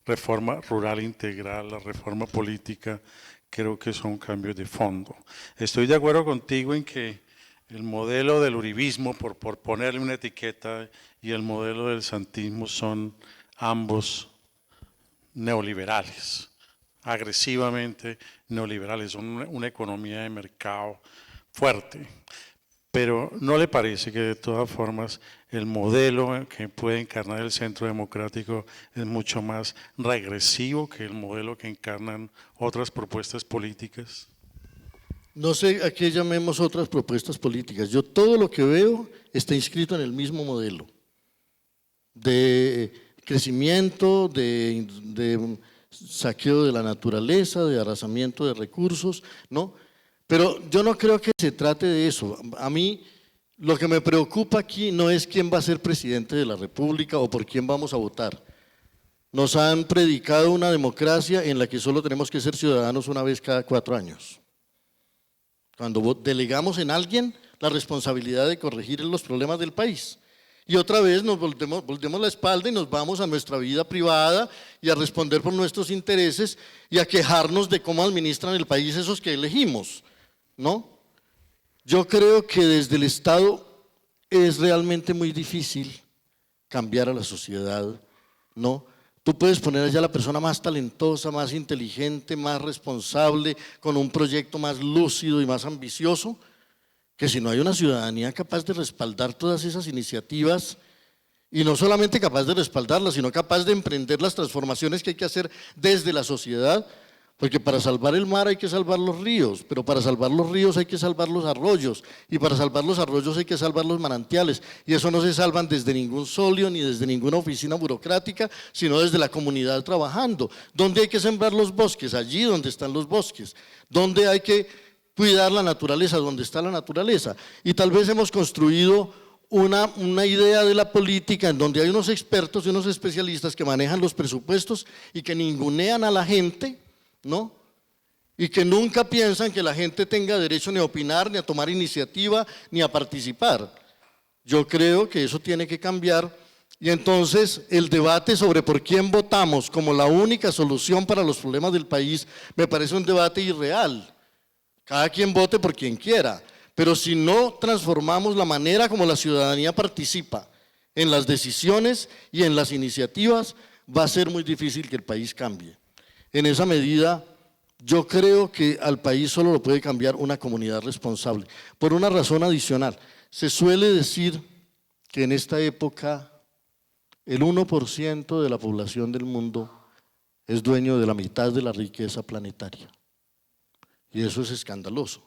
reforma rural integral, la reforma política, creo que son cambios de fondo. Estoy de acuerdo contigo en que el modelo del uribismo, por ponerle una etiqueta, y el modelo del santismo son ambos neoliberales, agresivamente neoliberales, son una economía de mercado fuerte. Pero ¿no le parece que de todas formas el modelo que puede encarnar el Centro Democrático es mucho más regresivo que el modelo que encarnan otras propuestas políticas? No sé a qué llamemos otras propuestas políticas. Yo todo lo que veo está inscrito en el mismo modelo de crecimiento, de saqueo de la naturaleza, de arrasamiento de recursos, ¿no? Pero yo no creo que se trate de eso. A mí lo que me preocupa aquí no es quién va a ser presidente de la República o por quién vamos a votar. Nos han predicado una democracia en la que solo tenemos que ser ciudadanos una vez cada 4 años. Cuando delegamos en alguien la responsabilidad de corregir los problemas del país. Y otra vez nos volvemos la espalda y nos vamos a nuestra vida privada y a responder por nuestros intereses y a quejarnos de cómo administran el país esos que elegimos, ¿no? Yo creo que desde el Estado es realmente muy difícil cambiar a la sociedad, ¿no? Tú puedes poner allá a la persona más talentosa, más inteligente, más responsable, con un proyecto más lúcido y más ambicioso, que si no hay una ciudadanía capaz de respaldar todas esas iniciativas, y no solamente capaz de respaldarlas, sino capaz de emprender las transformaciones que hay que hacer desde la sociedad, Porque para salvar el mar hay que salvar los ríos, pero para salvar los ríos hay que salvar los arroyos, y para salvar los arroyos hay que salvar los manantiales, y eso no se salvan desde ningún solio ni desde ninguna oficina burocrática, sino desde la comunidad trabajando. ¿Dónde hay que sembrar los bosques? Allí donde están los bosques. ¿Dónde hay que cuidar la naturaleza? Donde está la naturaleza. Y tal vez hemos construido una idea de la política en donde hay unos expertos y unos especialistas que manejan los presupuestos y que ningunean a la gente, ¿no? Y que nunca piensan que la gente tenga derecho ni a opinar, ni a tomar iniciativa, ni a participar. Yo creo que eso tiene que cambiar, y entonces el debate sobre por quién votamos como la única solución para los problemas del país me parece un debate irreal. Cada quien vote por quien quiera, pero si no transformamos la manera como la ciudadanía participa en las decisiones y en las iniciativas, va a ser muy difícil que el país cambie. En esa medida, yo creo que al país solo lo puede cambiar una comunidad responsable. Por una razón adicional, se suele decir que en esta época el 1% de la población del mundo es dueño de la mitad de la riqueza planetaria. Y eso es escandaloso.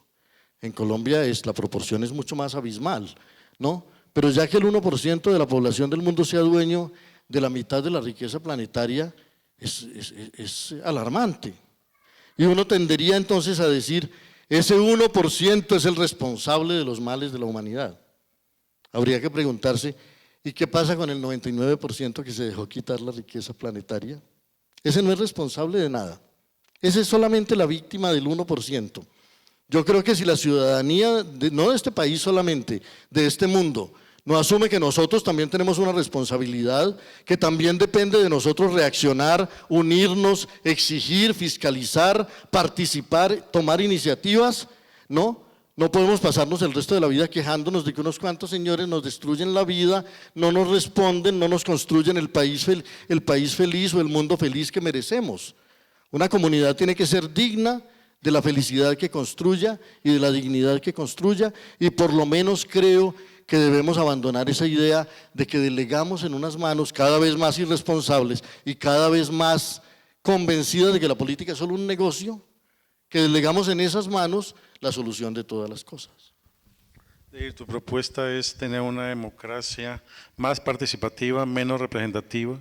En Colombia la proporción es mucho más abismal, ¿no? Pero ya que el 1% de la población del mundo sea dueño de la mitad de la riqueza planetaria, es alarmante. Y uno tendería entonces a decir, ese 1% es el responsable de los males de la humanidad. Habría que preguntarse, ¿y qué pasa con el 99% que se dejó quitar la riqueza planetaria? Ese no es responsable de nada. Ese es solamente la víctima del 1%. Yo creo que si la ciudadanía, no de este país solamente, de este mundo, no asume que nosotros también tenemos una responsabilidad, que también depende de nosotros reaccionar, unirnos, exigir, fiscalizar, participar, tomar iniciativas, ¿no? No podemos pasarnos el resto de la vida quejándonos de que unos cuantos señores nos destruyen la vida, no nos responden, no nos construyen el país feliz o el mundo feliz que merecemos. Una comunidad tiene que ser digna de la felicidad que construya y de la dignidad que construya, y por lo menos creo que debemos abandonar esa idea de que delegamos en unas manos cada vez más irresponsables y cada vez más convencidas de que la política es solo un negocio, que delegamos en esas manos la solución de todas las cosas. Tu propuesta es tener una democracia más participativa, menos representativa.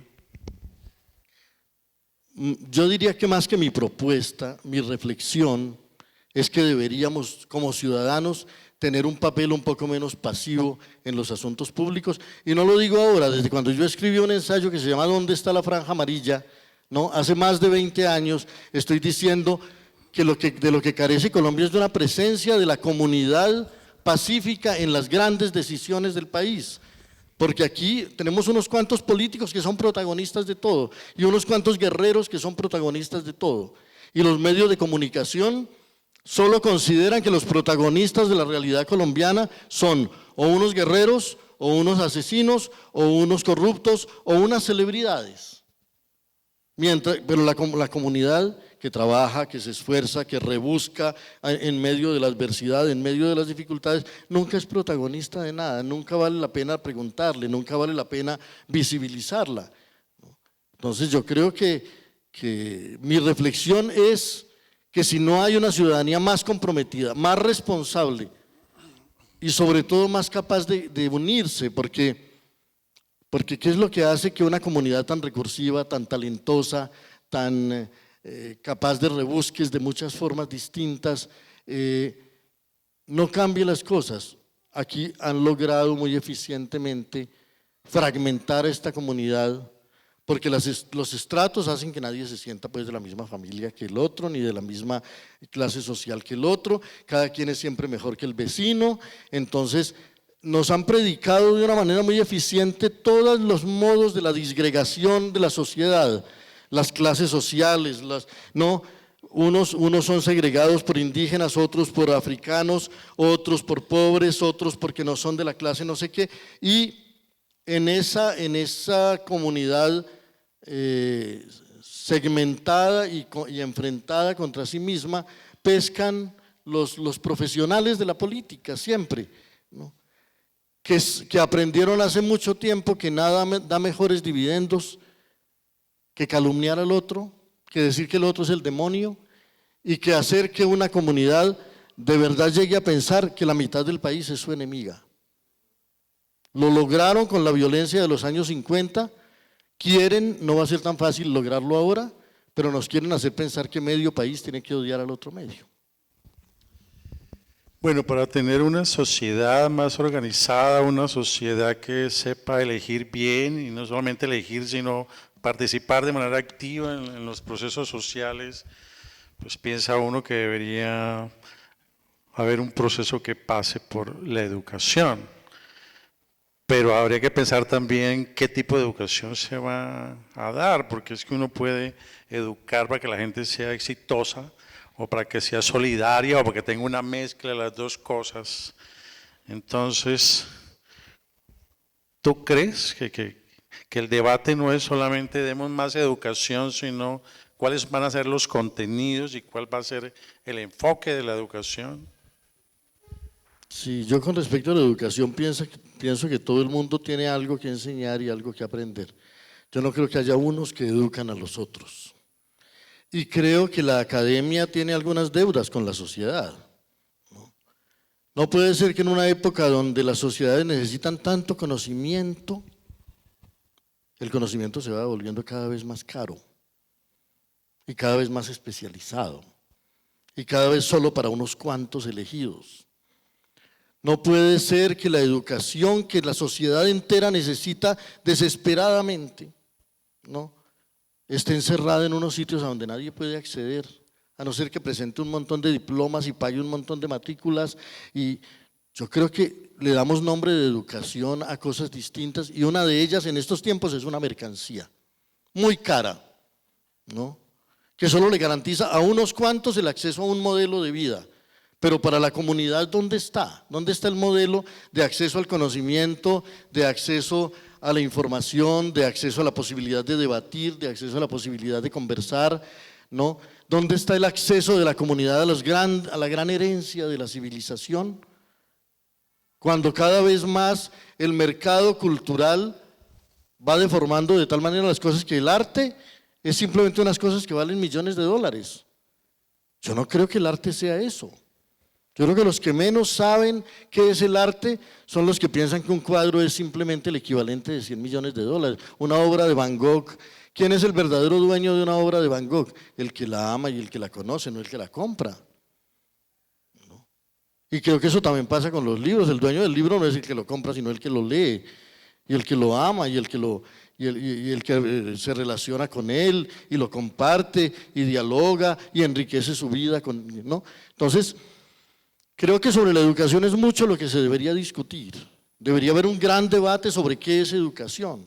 Yo diría que más que mi propuesta, mi reflexión es que deberíamos como ciudadanos tener un papel un poco menos pasivo en los asuntos públicos, y no lo digo ahora, desde cuando yo escribí un ensayo que se llama ¿Dónde está la franja amarilla?, ¿no? Hace más de 20 años estoy diciendo que de lo que carece Colombia es de una presencia de la comunidad pacífica en las grandes decisiones del país, porque aquí tenemos unos cuantos políticos que son protagonistas de todo y unos cuantos guerreros que son protagonistas de todo, y los medios de comunicación solo consideran que los protagonistas de la realidad colombiana son o unos guerreros, o unos asesinos, o unos corruptos, o unas celebridades. Pero la comunidad que trabaja, que se esfuerza, que rebusca en medio de la adversidad, en medio de las dificultades, nunca es protagonista de nada, nunca vale la pena preguntarle, nunca vale la pena visibilizarla. Entonces yo creo que mi reflexión es que si no hay una ciudadanía más comprometida, más responsable y sobre todo más capaz de unirse, porque ¿qué es lo que hace que una comunidad tan recursiva, tan talentosa, tan capaz de rebusques de muchas formas distintas, no cambie las cosas? Aquí han logrado muy eficientemente fragmentar a esta comunidad, porque los estratos hacen que nadie se sienta pues de la misma familia que el otro, ni de la misma clase social que el otro, cada quien es siempre mejor que el vecino. Entonces nos han predicado de una manera muy eficiente todos los modos de la disgregación de la sociedad, las clases sociales, unos son segregados por indígenas, otros por africanos, otros por pobres, otros porque no son de la clase no sé qué, y en esa comunidad segmentada y enfrentada contra sí misma, pescan los profesionales de la política siempre, ¿no? Que aprendieron hace mucho tiempo que nada da mejores dividendos que calumniar al otro, que decir que el otro es el demonio, y que hacer que una comunidad de verdad llegue a pensar que la mitad del país es su enemiga. Lo lograron con la violencia de los años 50, quieren, no va a ser tan fácil lograrlo ahora, pero nos quieren hacer pensar que medio país tiene que odiar al otro medio. Bueno, para tener una sociedad más organizada, una sociedad que sepa elegir bien, y no solamente elegir, sino participar de manera activa en los procesos sociales, pues piensa uno que debería haber un proceso que pase por la educación. Pero habría que pensar también qué tipo de educación se va a dar, porque es que uno puede educar para que la gente sea exitosa, o para que sea solidaria, o para que tenga una mezcla de las dos cosas. Entonces, ¿tú crees que el debate no es solamente demos más educación, sino cuáles van a ser los contenidos y cuál va a ser el enfoque de la educación? Sí, yo con respecto a la educación pienso que todo el mundo tiene algo que enseñar y algo que aprender. Yo no creo que haya unos que educan a los otros. Y creo que la academia tiene algunas deudas con la sociedad. No puede ser que en una época donde las sociedades necesitan tanto conocimiento, el conocimiento se va volviendo cada vez más caro y cada vez más especializado y cada vez solo para unos cuantos elegidos. No puede ser que la educación que la sociedad entera necesita desesperadamente, ¿no?, esté encerrada en unos sitios a donde nadie puede acceder, a no ser que presente un montón de diplomas y pague un montón de matrículas. Y yo creo que le damos nombre de educación a cosas distintas, y una de ellas en estos tiempos es una mercancía muy cara, ¿no?, que solo le garantiza a unos cuantos el acceso a un modelo de vida. Pero para la comunidad, ¿dónde está? ¿Dónde está el modelo de acceso al conocimiento, de acceso a la información, de acceso a la posibilidad de debatir, de acceso a la posibilidad de conversar, ¿no? ¿Dónde está el acceso de la comunidad a la gran herencia de la civilización? Cuando cada vez más el mercado cultural va deformando de tal manera las cosas que el arte es simplemente unas cosas que valen millones de dólares. Yo no creo que el arte sea eso. Yo creo que los que menos saben qué es el arte son los que piensan que un cuadro es simplemente el equivalente de 100 millones de dólares. Una obra de Van Gogh, ¿quién es el verdadero dueño de una obra de Van Gogh? El que la ama y el que la conoce, no el que la compra, ¿no? Y creo que eso también pasa con los libros. El dueño del libro no es el que lo compra, sino el que lo lee, y el que lo ama, y el que se relaciona con él, y lo comparte, y dialoga, y enriquece su vida, ¿no? Entonces, creo que sobre la educación es mucho lo que se debería discutir. Debería haber un gran debate sobre qué es educación.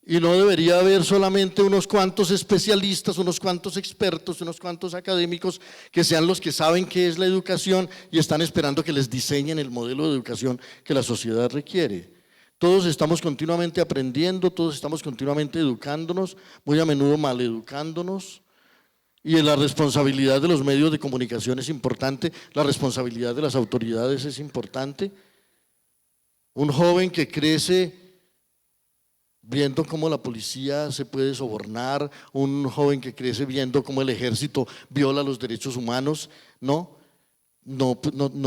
Y no debería haber solamente unos cuantos especialistas, unos cuantos expertos, unos cuantos académicos que sean los que saben qué es la educación y están esperando que les diseñen el modelo de educación que la sociedad requiere. Todos estamos continuamente aprendiendo, todos estamos continuamente educándonos, muy a menudo maleducándonos. Y la responsabilidad de los medios de comunicación es importante, la responsabilidad de las autoridades es importante. Un joven que crece viendo cómo la policía se puede sobornar, un joven que crece viendo cómo el ejército viola los derechos humanos, no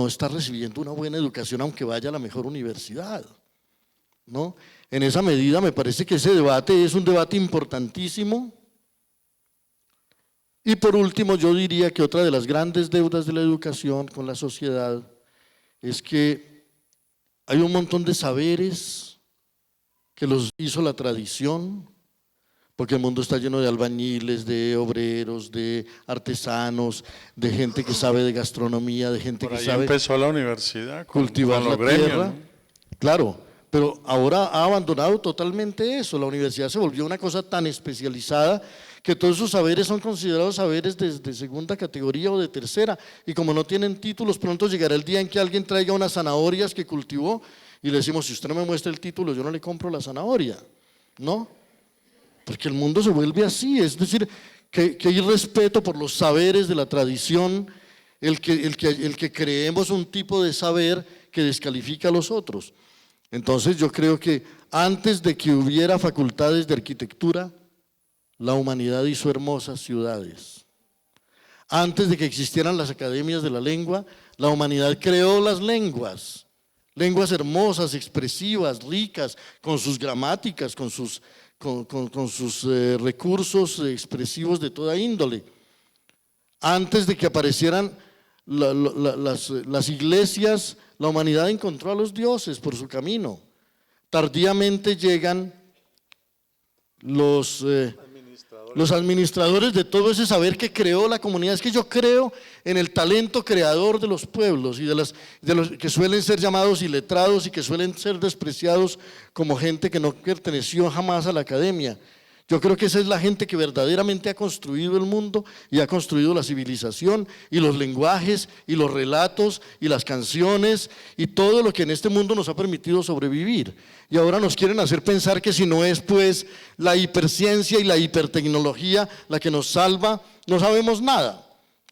está recibiendo una buena educación aunque vaya a la mejor universidad, ¿no? En esa medida me parece que ese debate es un debate importantísimo. Y por último, yo diría que otra de las grandes deudas de la educación con la sociedad es que hay un montón de saberes que los hizo la tradición, porque el mundo está lleno de albañiles, de obreros, de artesanos, de gente que sabe de gastronomía, de gente que sabe… empezó la universidad cultivar la tierra, claro, pero ahora ha abandonado totalmente eso. La universidad se volvió una cosa tan especializada que todos esos saberes son considerados saberes de segunda categoría o de tercera, y como no tienen títulos, pronto llegará el día en que alguien traiga unas zanahorias que cultivó y le decimos, si usted no me muestra el título, yo no le compro la zanahoria, ¿no? Porque el mundo se vuelve así, es decir, que hay respeto por los saberes de la tradición, el que creemos un tipo de saber que descalifica a los otros. Entonces yo creo que antes de que hubiera facultades de arquitectura, la humanidad hizo hermosas ciudades. Antes de que existieran las academias de la lengua, la humanidad creó las lenguas. Lenguas hermosas, expresivas, ricas, con sus gramáticas, con sus recursos expresivos de toda índole. Antes de que aparecieran las iglesias, la humanidad encontró a los dioses por su camino. Tardíamente llegan los administradores de todo ese saber que creó la comunidad. Es que yo creo en el talento creador de los pueblos y de los que suelen ser llamados iletrados y que suelen ser despreciados como gente que no perteneció jamás a la academia. Yo creo que esa es la gente que verdaderamente ha construido el mundo y ha construido la civilización y los lenguajes y los relatos y las canciones y todo lo que en este mundo nos ha permitido sobrevivir. Y ahora nos quieren hacer pensar que si no es pues la hiperciencia y la hipertecnología la que nos salva, no sabemos nada.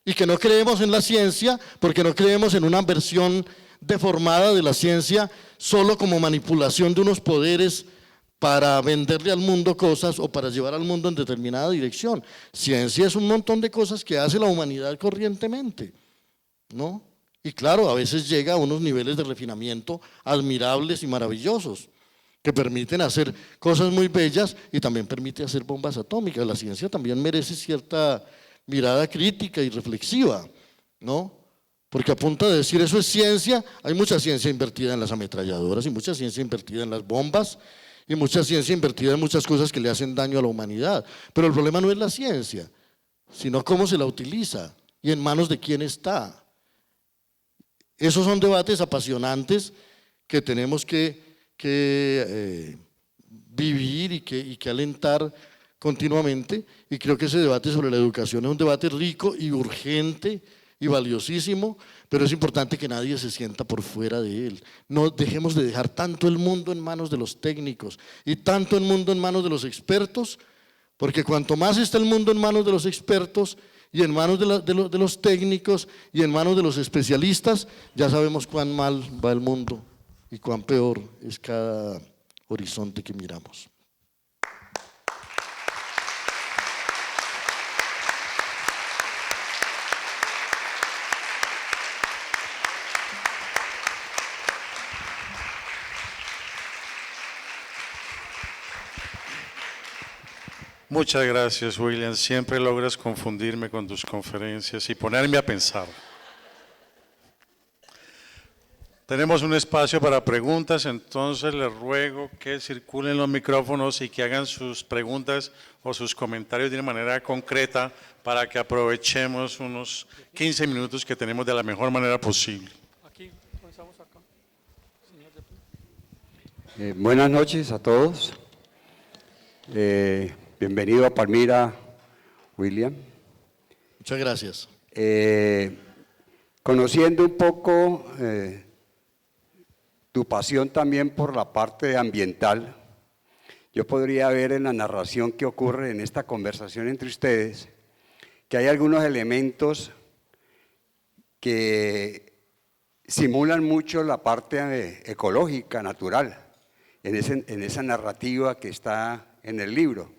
Y que no creemos en la ciencia porque no creemos en una versión deformada de la ciencia solo como manipulación de unos poderes para venderle al mundo cosas o para llevar al mundo en determinada dirección. Ciencia es un montón de cosas que hace la humanidad corrientemente, ¿no? Y claro, a veces llega a unos niveles de refinamiento admirables y maravillosos, que permiten hacer cosas muy bellas y también permite hacer bombas atómicas. La ciencia también merece cierta mirada crítica y reflexiva, ¿no? Porque a punto de decir eso es ciencia, hay mucha ciencia invertida en las ametralladoras y mucha ciencia invertida en las bombas, y mucha ciencia invertida en muchas cosas que le hacen daño a la humanidad. Pero el problema no es la ciencia, sino cómo se la utiliza y en manos de quién está. Esos son debates apasionantes que tenemos que vivir y que alentar continuamente, y creo que ese debate sobre la educación es un debate rico y urgente y valiosísimo, pero es importante que nadie se sienta por fuera de él. No dejemos de dejar tanto el mundo en manos de los técnicos y tanto el mundo en manos de los expertos, porque cuanto más está el mundo en manos de los expertos y en manos de los técnicos y en manos de los especialistas, ya sabemos cuán mal va el mundo y cuán peor es cada horizonte que miramos. Muchas gracias, William. Siempre logras confundirme con tus conferencias y ponerme a pensar. Tenemos un espacio para preguntas, entonces les ruego que circulen los micrófonos y que hagan sus preguntas o sus comentarios de una manera concreta para que aprovechemos unos 15 minutos que tenemos de la mejor manera posible. Aquí, comenzamos acá. Buenas noches a todos. Bienvenido a Palmira, William. Muchas gracias. Conociendo un poco tu pasión también por la parte ambiental, yo podría ver en la narración que ocurre en esta conversación entre ustedes que hay algunos elementos que simulan mucho la parte ecológica, natural, en esa narrativa que está en el libro,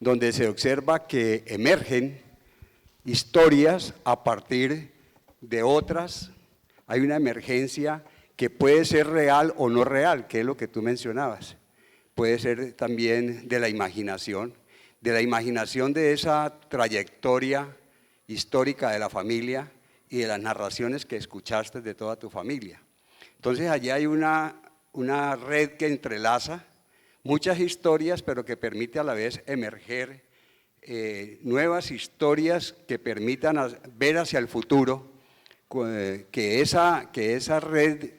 donde se observa que emergen historias a partir de otras. Hay una emergencia que puede ser real o no real, que es lo que tú mencionabas. Puede ser también de la imaginación de esa trayectoria histórica de la familia y de las narraciones que escuchaste de toda tu familia. Entonces allí hay una red que entrelaza muchas historias, pero que permite a la vez emerger nuevas historias que permitan ver hacia el futuro, que esa red,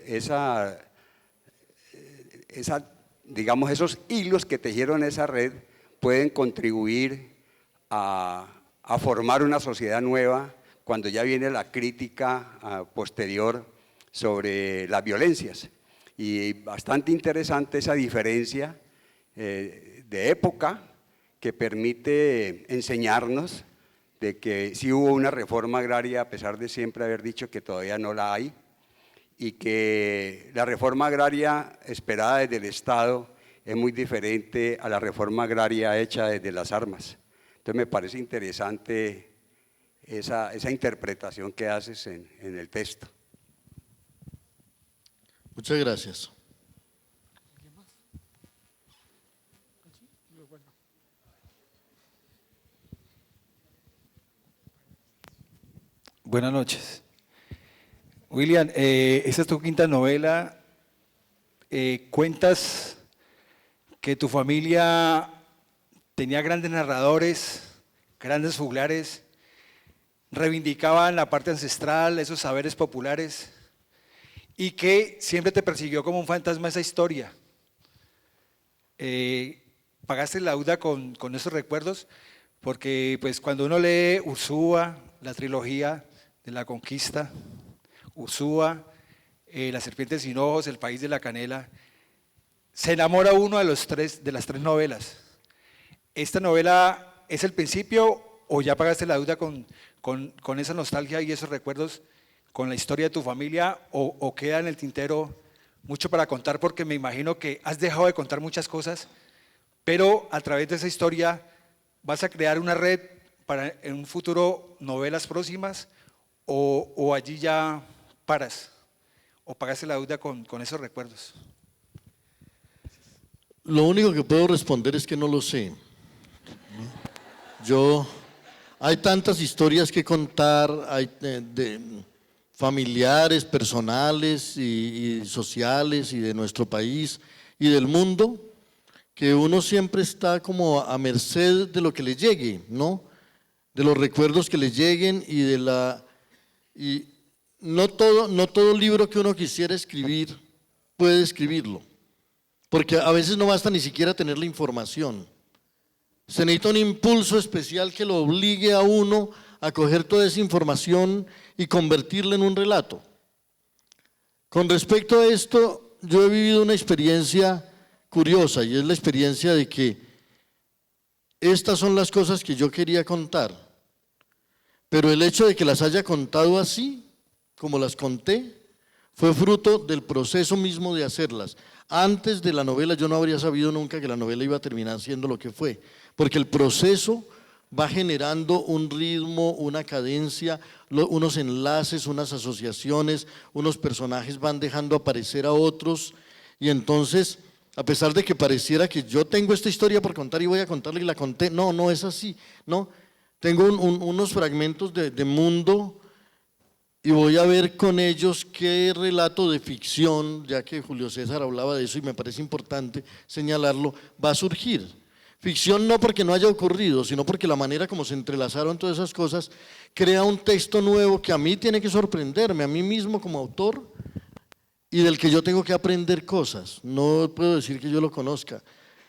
digamos, esos hilos que tejieron esa red pueden contribuir a formar una sociedad nueva cuando ya viene la crítica posterior sobre las violencias. Y bastante interesante esa diferencia de época que permite enseñarnos de que sí hubo una reforma agraria, a pesar de siempre haber dicho que todavía no la hay, y que la reforma agraria esperada desde el Estado es muy diferente a la reforma agraria hecha desde las armas. Entonces me parece interesante esa interpretación que haces en el texto. Muchas gracias. Buenas noches. William, esta es tu quinta novela. Cuentas que tu familia tenía grandes narradores, grandes juglares, reivindicaban la parte ancestral, esos saberes populares, y que siempre te persiguió como un fantasma esa historia. ¿Pagaste la deuda con esos recuerdos? Porque pues cuando uno lee Ursúa, la trilogía de la conquista, Ursúa, La serpiente sin ojos, El país de la canela, se enamora uno de las tres novelas. ¿Esta novela es el principio o ya pagaste la deuda con esa nostalgia y esos recuerdos, con la historia de tu familia, o queda en el tintero mucho para contar? Porque me imagino que has dejado de contar muchas cosas, pero a través de esa historia vas a crear una red para en un futuro novelas próximas, o allí ya paras, o pagaste la deuda con esos recuerdos. Lo único que puedo responder es que no lo sé. Hay tantas historias que contar, hay de familiares, personales y sociales y de nuestro país y del mundo, que uno siempre está como a merced de lo que le llegue, ¿no? De los recuerdos que le lleguen y no todo libro que uno quisiera escribir puede escribirlo, porque a veces no basta ni siquiera tener la información. Se necesita un impulso especial que lo obligue a uno a coger toda esa información y convertirla en un relato. Con respecto a esto, yo he vivido una experiencia curiosa, y es la experiencia de que estas son las cosas que yo quería contar, pero el hecho de que las haya contado así, como las conté, fue fruto del proceso mismo de hacerlas. Antes de la novela yo no habría sabido nunca que la novela iba a terminar siendo lo que fue, porque el proceso va generando un ritmo, una cadencia, unos enlaces, unas asociaciones, unos personajes van dejando aparecer a otros, y entonces, a pesar de que pareciera que yo tengo esta historia por contar y voy a contarla y la conté, no es así, ¿no? Tengo unos fragmentos de mundo y voy a ver con ellos qué relato de ficción, ya que Julio César hablaba de eso y me parece importante señalarlo, va a surgir. Ficción no porque no haya ocurrido, sino porque la manera como se entrelazaron todas esas cosas crea un texto nuevo que a mí tiene que sorprenderme, a mí mismo como autor, y del que yo tengo que aprender cosas. No puedo decir que yo lo conozca.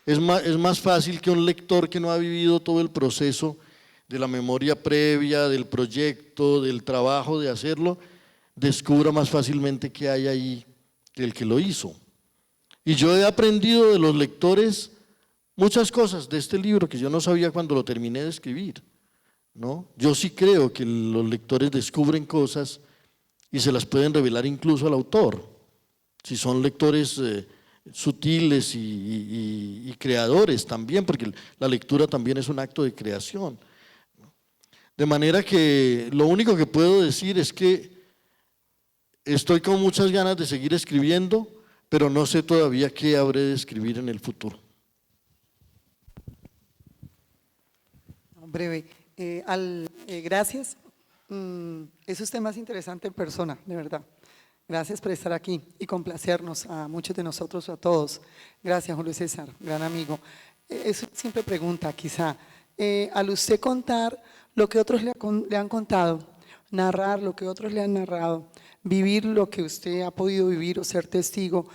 Es más fácil que un lector que no ha vivido todo el proceso de la memoria previa, del proyecto, del trabajo de hacerlo, descubra más fácilmente qué hay ahí que el que lo hizo. Y yo he aprendido de los lectores muchas cosas de este libro que yo no sabía cuando lo terminé de escribir, ¿no? Yo sí creo que los lectores descubren cosas y se las pueden revelar incluso al autor, si son lectores sutiles y creadores también, porque la lectura también es un acto de creación. De manera que lo único que puedo decir es que estoy con muchas ganas de seguir escribiendo, pero no sé todavía qué habré de escribir en el futuro. Breve. Gracias. Es usted más interesante en persona, de verdad. Gracias por estar aquí y complacernos a muchos de nosotros, a todos. Gracias, Julio César, gran amigo. Es una simple pregunta, quizá. Al usted contar lo que otros le han contado, narrar lo que otros le han narrado, vivir lo que usted ha podido vivir o ser testigo,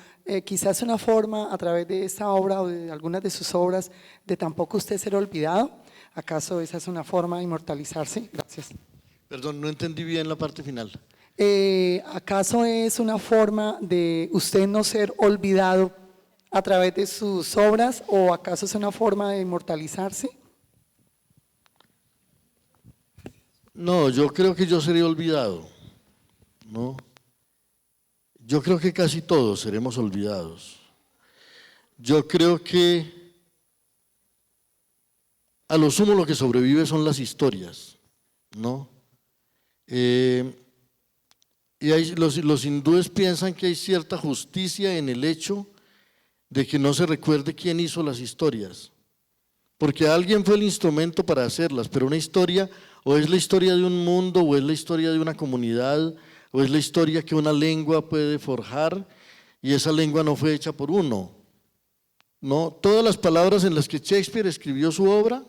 quizás una forma a través de esta obra o de algunas de sus obras de tampoco usted ser olvidado. ¿Acaso esa es una forma de inmortalizarse? Gracias. Perdón, no entendí bien la parte final. ¿Acaso es una forma de usted no ser olvidado a través de sus obras o acaso es una forma de inmortalizarse? No, yo creo que yo seré olvidado, ¿no? Yo creo que casi todos seremos olvidados. Yo creo que a lo sumo lo que sobrevive son las historias, ¿no? Y los hindúes piensan que hay cierta justicia en el hecho de que no se recuerde quién hizo las historias, porque alguien fue el instrumento para hacerlas, pero una historia o es la historia de un mundo, o es la historia de una comunidad, o es la historia que una lengua puede forjar, y esa lengua no fue hecha por uno. No, todas las palabras en las que Shakespeare escribió su obra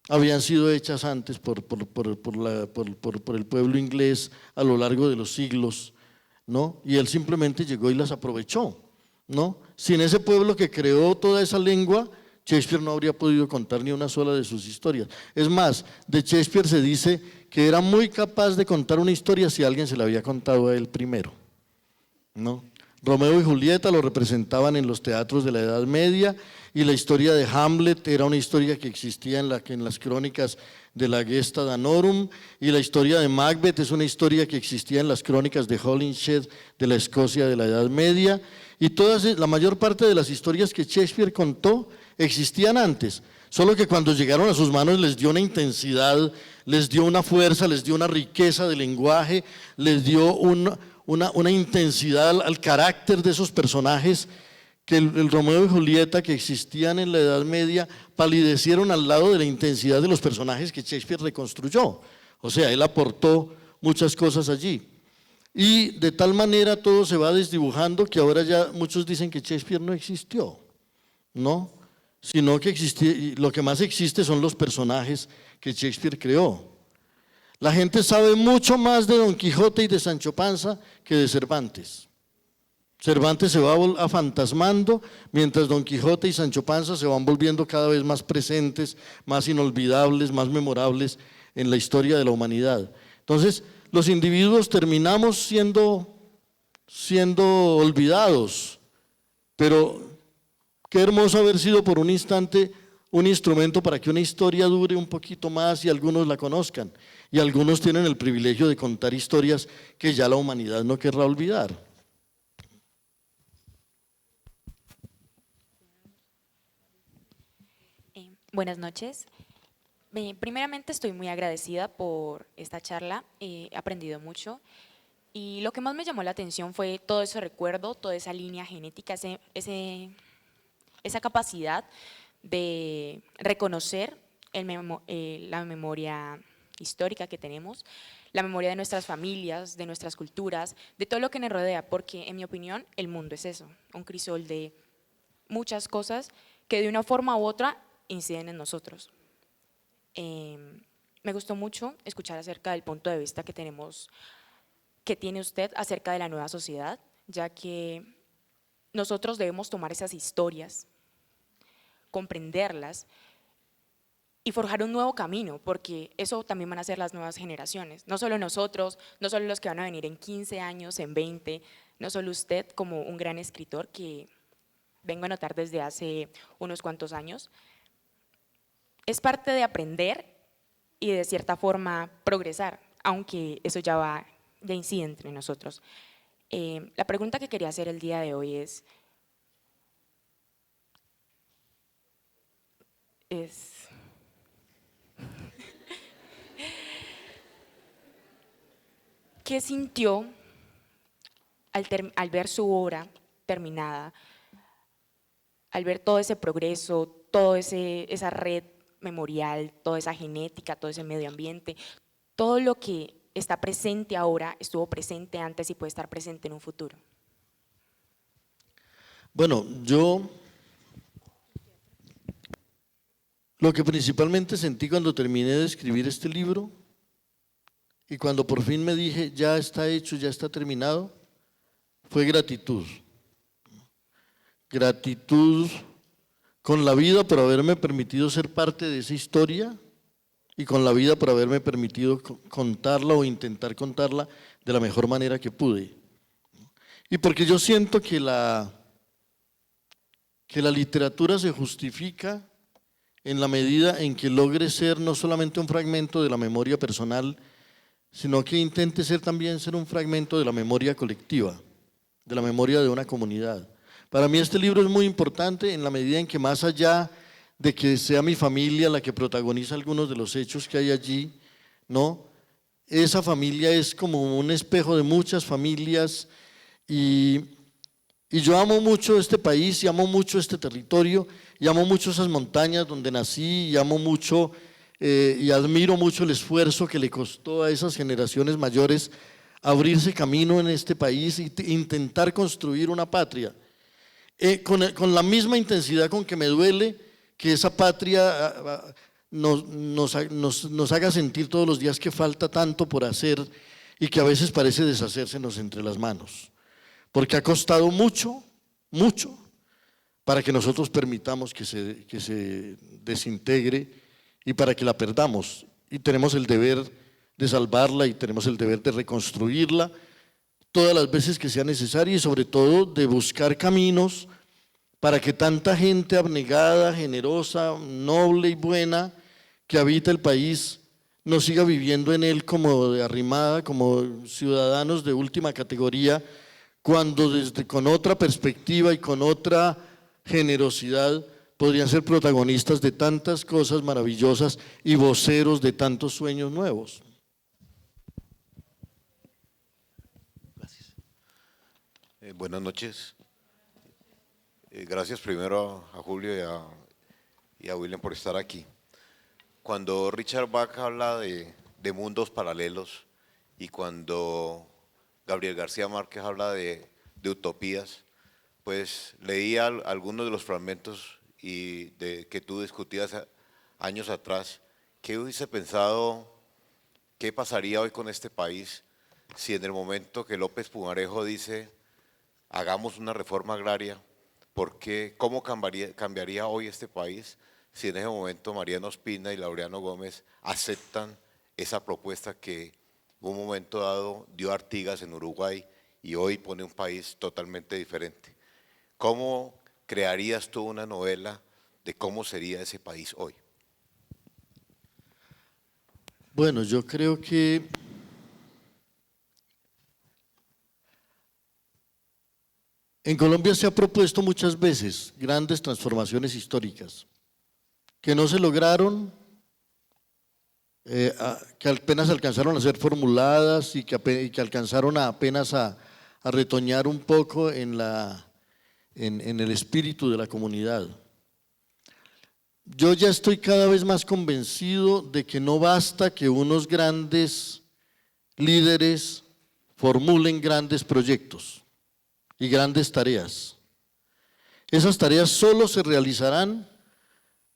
habían sido hechas antes por el pueblo inglés a lo largo de los siglos, ¿no? Y él simplemente llegó y las aprovechó, ¿no? Sin ese pueblo que creó toda esa lengua, Shakespeare no habría podido contar ni una sola de sus historias. Es más, de Shakespeare se dice que era muy capaz de contar una historia si alguien se la había contado a él primero, ¿no? Romeo y Julieta lo representaban en los teatros de la Edad Media, y la historia de Hamlet era una historia que existía en las crónicas de la Gesta Danorum, y la historia de Macbeth es una historia que existía en las crónicas de Holinshed de la Escocia de la Edad Media, y la mayor parte de las historias que Shakespeare contó existían antes, solo que cuando llegaron a sus manos les dio una intensidad, les dio una fuerza, les dio una riqueza de lenguaje, les dio una intensidad al carácter de esos personajes, que el Romeo y Julieta que existían en la Edad Media palidecieron al lado de la intensidad de los personajes que Shakespeare reconstruyó. O sea, él aportó muchas cosas allí. Y de tal manera todo se va desdibujando que ahora ya muchos dicen que Shakespeare no existió, ¿no? Sino que lo que más existe son los personajes que Shakespeare creó. La gente sabe mucho más de Don Quijote y de Sancho Panza que de Cervantes. Cervantes se va afantasmando, mientras Don Quijote y Sancho Panza se van volviendo cada vez más presentes, más inolvidables, más memorables en la historia de la humanidad. Entonces, los individuos terminamos siendo olvidados, pero qué hermoso haber sido por un instante un instrumento para que una historia dure un poquito más y algunos la conozcan, y algunos tienen el privilegio de contar historias que ya la humanidad no querrá olvidar. Buenas noches. Primeramente estoy muy agradecida por esta charla, he aprendido mucho, y lo que más me llamó la atención fue todo ese recuerdo, toda esa línea genética, esa capacidad de reconocer la memoria histórica que tenemos, la memoria de nuestras familias, de nuestras culturas, de todo lo que nos rodea, porque en mi opinión el mundo es eso, un crisol de muchas cosas que de una forma u otra inciden en nosotros. Me gustó mucho escuchar acerca del punto de vista que tiene usted acerca de la nueva sociedad, ya que nosotros debemos tomar esas historias, comprenderlas y forjar un nuevo camino, porque eso también van a ser las nuevas generaciones, no solo nosotros, no solo los que van a venir en 15 años, en 20, no solo usted como un gran escritor que vengo a notar desde hace unos cuantos años. Es parte de aprender y de cierta forma progresar, aunque eso ya incide entre nosotros. La pregunta que quería hacer el día de hoy es ¿qué sintió al ver su obra terminada, al ver todo ese progreso, toda esa red memorial, toda esa genética, todo ese medio ambiente, todo lo que está presente ahora estuvo presente antes y puede estar presente en un futuro? Bueno, yo lo que principalmente sentí cuando terminé de escribir este libro y cuando por fin me dije ya está hecho, ya está terminado, fue gratitud. Gratitud con la vida por haberme permitido ser parte de esa historia y con la vida por haberme permitido contarla o intentar contarla de la mejor manera que pude. Y porque yo siento que la literatura se justifica en la medida en que logre ser no solamente un fragmento de la memoria personal, sino que intente también ser un fragmento de la memoria colectiva, de la memoria de una comunidad. Para mí este libro es muy importante en la medida en que, más allá de que sea mi familia la que protagoniza algunos de los hechos que hay allí, ¿no? esa familia es como un espejo de muchas familias y yo amo mucho este país y amo mucho este territorio y amo mucho esas montañas donde nací y amo mucho y admiro mucho el esfuerzo que le costó a esas generaciones mayores abrirse camino en este país e intentar construir una patria. Con la misma intensidad con que me duele que esa patria nos haga sentir todos los días que falta tanto por hacer y que a veces parece deshacérsenos entre las manos, porque ha costado mucho, mucho, para que nosotros permitamos que se desintegre y para que la perdamos, y tenemos el deber de salvarla y tenemos el deber de reconstruirla todas las veces que sea necesario y sobre todo de buscar caminos para que tanta gente abnegada, generosa, noble y buena que habita el país no siga viviendo en él como de arrimada, como ciudadanos de última categoría, cuando con otra perspectiva y con otra generosidad podrían ser protagonistas de tantas cosas maravillosas y voceros de tantos sueños nuevos. Buenas noches. Gracias primero a Julio y a William por estar aquí. Cuando Richard Bach habla de mundos paralelos y cuando Gabriel García Márquez habla de utopías, pues leía algunos de los fragmentos que tú discutías años atrás. ¿Qué hubiese pensado, qué pasaría hoy con este país si en el momento que López Pumarejo dice hagamos una reforma agraria, cómo cambiaría hoy este país si en ese momento Mariano Ospina y Laureano Gómez aceptan esa propuesta que en un momento dado dio Artigas en Uruguay y hoy pone un país totalmente diferente? ¿Cómo crearías tú una novela de cómo sería ese país hoy? Bueno, yo creo que en Colombia se ha propuesto muchas veces grandes transformaciones históricas que no se lograron, que apenas alcanzaron a ser formuladas y que alcanzaron apenas a retoñar un poco en el espíritu de la comunidad. Yo ya estoy cada vez más convencido de que no basta que unos grandes líderes formulen grandes proyectos y grandes tareas. Esas tareas solo se realizarán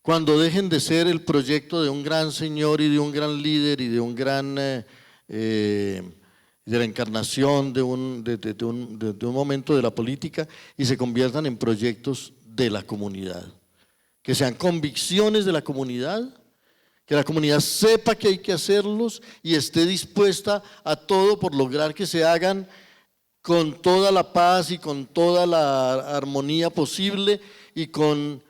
cuando dejen de ser el proyecto de un gran señor y de un gran líder y de un gran de la encarnación de un momento de la política y se conviertan en proyectos de la comunidad, que sean convicciones de la comunidad, que la comunidad sepa que hay que hacerlos y esté dispuesta a todo por lograr que se hagan con toda la paz y con toda la armonía posible y con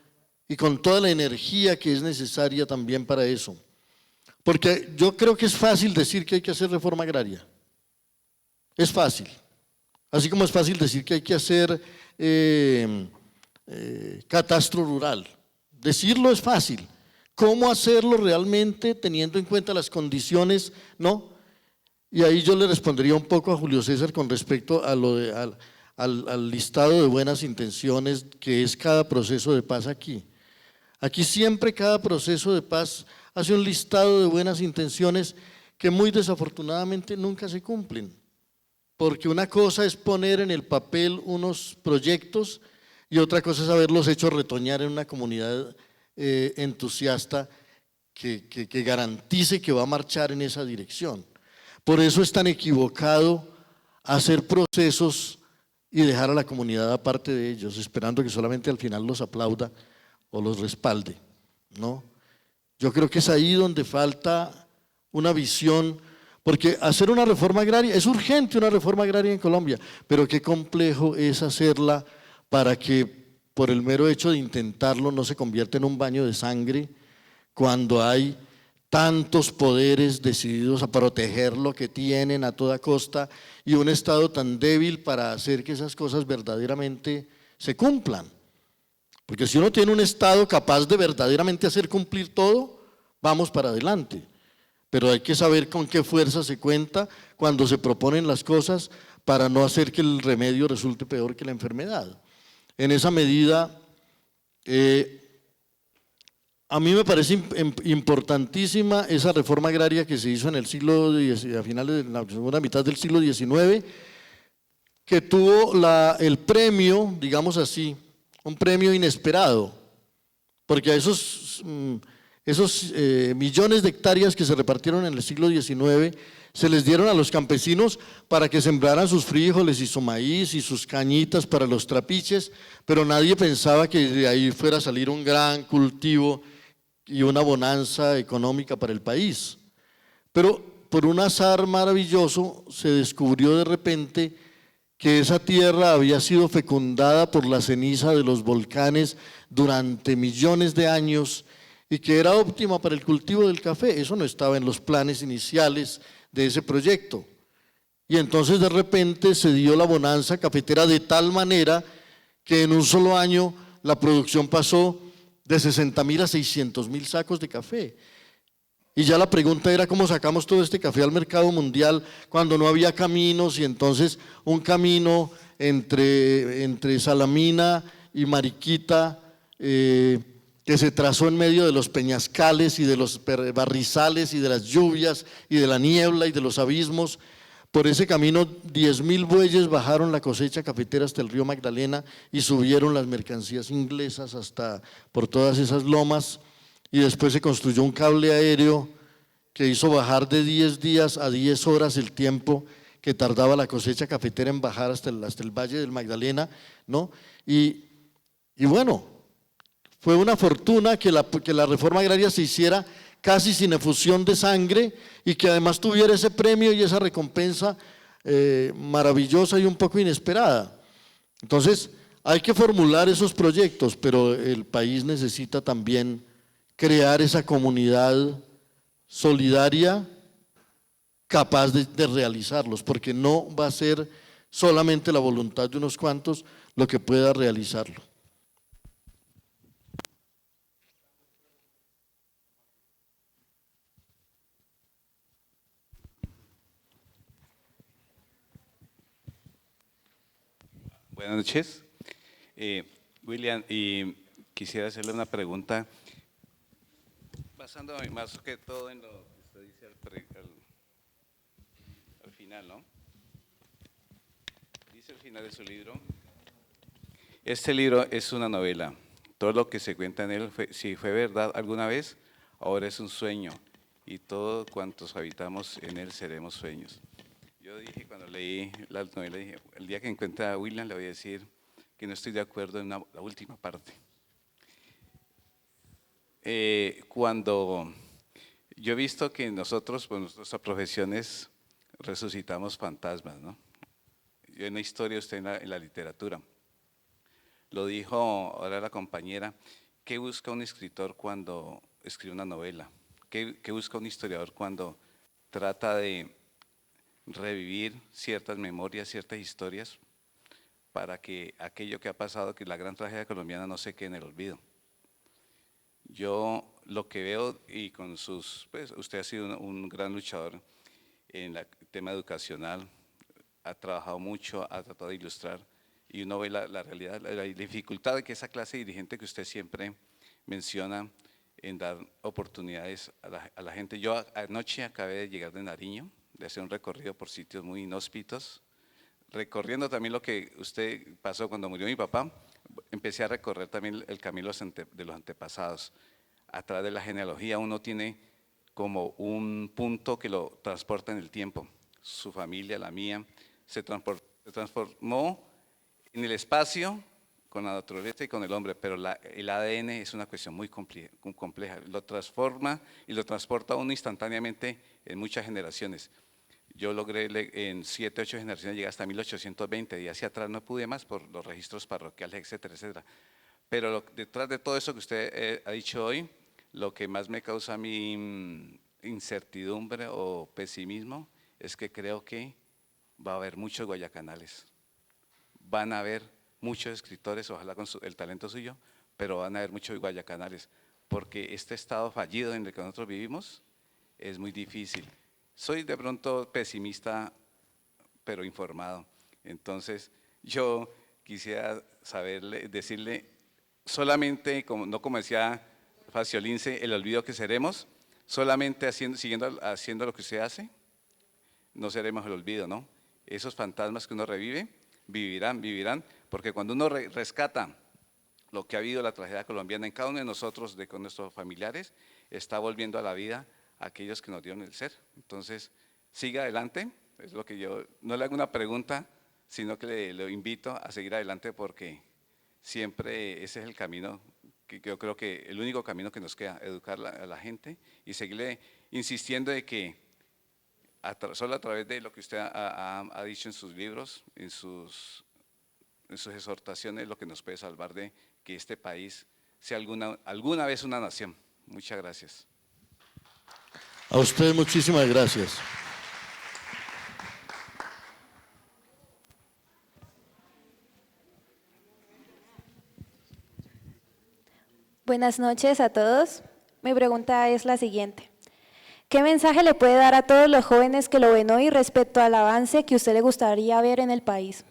toda la energía que es necesaria también para eso. Porque yo creo que es fácil decir que hay que hacer reforma agraria. Es fácil. Así como es fácil decir que hay que hacer catastro rural. Decirlo es fácil. ¿Cómo hacerlo realmente teniendo en cuenta las condiciones? No. Y ahí yo le respondería un poco a Julio César con respecto a al listado de buenas intenciones que es cada proceso de paz aquí. Aquí siempre cada proceso de paz hace un listado de buenas intenciones que muy desafortunadamente nunca se cumplen. Porque una cosa es poner en el papel unos proyectos y otra cosa es haberlos hecho retoñar en una comunidad entusiasta que garantice que va a marchar en esa dirección. Por eso es tan equivocado hacer procesos y dejar a la comunidad aparte de ellos, esperando que solamente al final los aplauda o los respalde, ¿no? Yo creo que es ahí donde falta una visión, porque hacer una reforma agraria, es urgente una reforma agraria en Colombia, pero qué complejo es hacerla para que por el mero hecho de intentarlo no se convierta en un baño de sangre cuando hay tantos poderes decididos a proteger lo que tienen a toda costa y un Estado tan débil para hacer que esas cosas verdaderamente se cumplan. Porque si uno tiene un Estado capaz de verdaderamente hacer cumplir todo, vamos para adelante. pero hay que saber con qué fuerza se cuenta cuando se proponen las cosas para no hacer que el remedio resulte peor que la enfermedad. En esa medida, a mí me parece importantísima esa reforma agraria que se hizo en el siglo a finales de la segunda mitad del siglo XIX, que tuvo el premio, digamos así, un premio inesperado, porque a esos millones de hectáreas que se repartieron en el siglo XIX se les dieron a los campesinos para que sembraran sus frijoles y su maíz y sus cañitas para los trapiches, pero nadie pensaba que de ahí fuera a salir un gran cultivo y una bonanza económica para el país. Pero por un azar maravilloso se descubrió de repente que esa tierra había sido fecundada por la ceniza de los volcanes durante millones de años y que era óptima para el cultivo del café. Eso no estaba en los planes iniciales de ese proyecto. Y entonces de repente se dio la bonanza cafetera de tal manera que en un solo año la producción pasó de 60.000 a 600.000 sacos de café. Y ya la pregunta era cómo sacamos todo este café al mercado mundial cuando no había caminos, y entonces un camino entre Salamina y Mariquita que se trazó en medio de los peñascales y de los barrizales y de las lluvias y de la niebla y de los abismos. Por ese camino 10.000 bueyes bajaron la cosecha cafetera hasta el río Magdalena y subieron las mercancías inglesas hasta por todas esas lomas, y después se construyó un cable aéreo que hizo bajar de 10 días a 10 horas el tiempo que tardaba la cosecha cafetera en bajar hasta el Valle del Magdalena, ¿no? Y bueno, fue una fortuna que la reforma agraria se hiciera casi sin efusión de sangre y que además tuviera ese premio y esa recompensa maravillosa y un poco inesperada. Entonces, hay que formular esos proyectos, pero el país necesita también crear esa comunidad solidaria capaz de realizarlos, porque no va a ser solamente la voluntad de unos cuantos lo que pueda realizarlo. Buenas noches. William, y quisiera hacerle una pregunta, basándome más que todo en lo que usted dice al final, ¿no? Dice al final de su libro, este libro es una novela, todo lo que se cuenta en él, si fue verdad alguna vez, ahora es un sueño, y todos cuantos habitamos en él seremos sueños. Yo dije, cuando leí la novela, dije, el día que encuentre a William le voy a decir que no estoy de acuerdo en la última parte. Cuando yo he visto que nosotros, por nuestras profesiones, resucitamos fantasmas, ¿no? Yo en la historia, usted en la literatura. Lo dijo ahora la compañera, ¿qué busca un escritor cuando escribe una novela? ¿Qué busca un historiador cuando trata de revivir ciertas memorias, ciertas historias, para que aquello que ha pasado, que la gran tragedia colombiana no se quede en el olvido? Yo lo que veo, y con pues usted ha sido un gran luchador en el tema educacional, ha trabajado mucho, ha tratado de ilustrar, y uno ve la realidad, la dificultad de que esa clase dirigente que usted siempre menciona en dar oportunidades a la gente. Yo anoche acabé de llegar de Nariño, de hacer un recorrido por sitios muy inhóspitos, recorriendo también lo que usted pasó cuando murió mi papá. Empecé a recorrer también el camino de los antepasados. A través de la genealogía uno tiene como un punto que lo transporta en el tiempo. Su familia, la mía, se transformó en el espacio con la naturaleza y con el hombre, pero el ADN es una cuestión muy compleja. Lo transforma y lo transporta uno instantáneamente en muchas generaciones. Yo logré en 7, 8 generaciones llegar hasta 1820 y hacia atrás no pude más por los registros parroquiales, etcétera, etcétera. Pero detrás de todo eso que usted ha dicho hoy, lo que más me causa mi incertidumbre o pesimismo es que creo que va a haber muchos guayacanales. Van a haber muchos escritores, ojalá con el talento suyo, pero van a haber muchos guayacanales, porque este estado fallido en el que nosotros vivimos es muy difícil. Soy de pronto pesimista, pero informado. Entonces, yo quisiera decirle, solamente, no como decía Faciolince, el olvido que seremos, solamente siguiendo haciendo lo que usted hace, no seremos el olvido, ¿no? Esos fantasmas que uno revive, vivirán, porque cuando uno rescata lo que ha habido la tragedia colombiana en cada uno de nosotros, con nuestros familiares, está volviendo a la vida a aquellos que nos dieron el ser. Entonces, siga adelante, es lo que yo, no le hago una pregunta, sino que lo invito a seguir adelante porque siempre ese es el camino, que yo creo que el único camino que nos queda, educar a la gente y seguirle insistiendo de que solo a través de lo que usted ha dicho en sus libros, en sus exhortaciones, lo que nos puede salvar de que este país sea alguna vez una nación. Muchas gracias. A usted muchísimas gracias. Buenas noches a todos. Mi pregunta es la siguiente. ¿Qué mensaje le puede dar a todos los jóvenes que lo ven hoy respecto al avance que a usted le gustaría ver en el país?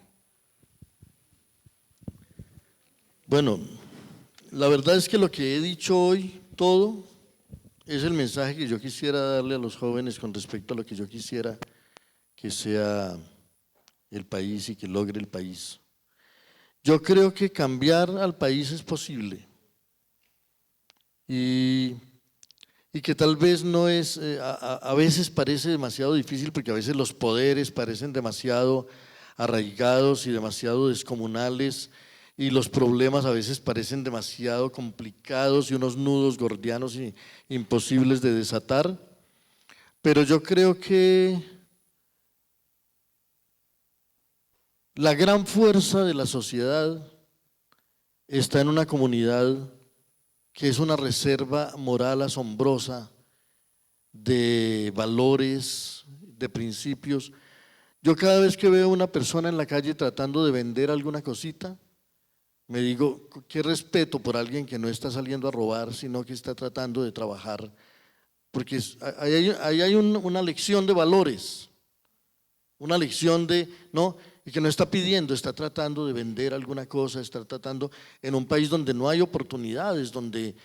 Bueno, la verdad es que lo que he dicho hoy, todo, es el mensaje que yo quisiera darle a los jóvenes con respecto a lo que yo quisiera que sea el país y que logre el país. Yo creo que cambiar al país es posible y que tal vez no es, a veces parece demasiado difícil porque a veces los poderes parecen demasiado arraigados y demasiado descomunales y los problemas a veces parecen demasiado complicados y unos nudos gordianos y imposibles de desatar, pero yo creo que la gran fuerza de la sociedad está en una comunidad que es una reserva moral asombrosa de valores, de principios. Yo cada vez que veo a una persona en la calle tratando de vender alguna cosita, me digo, qué respeto por alguien que no está saliendo a robar, sino que está tratando de trabajar, porque ahí hay una lección de valores, una lección de, ¿no? Y que no está pidiendo, está tratando de vender alguna cosa, está tratando en un país donde no hay oportunidades, donde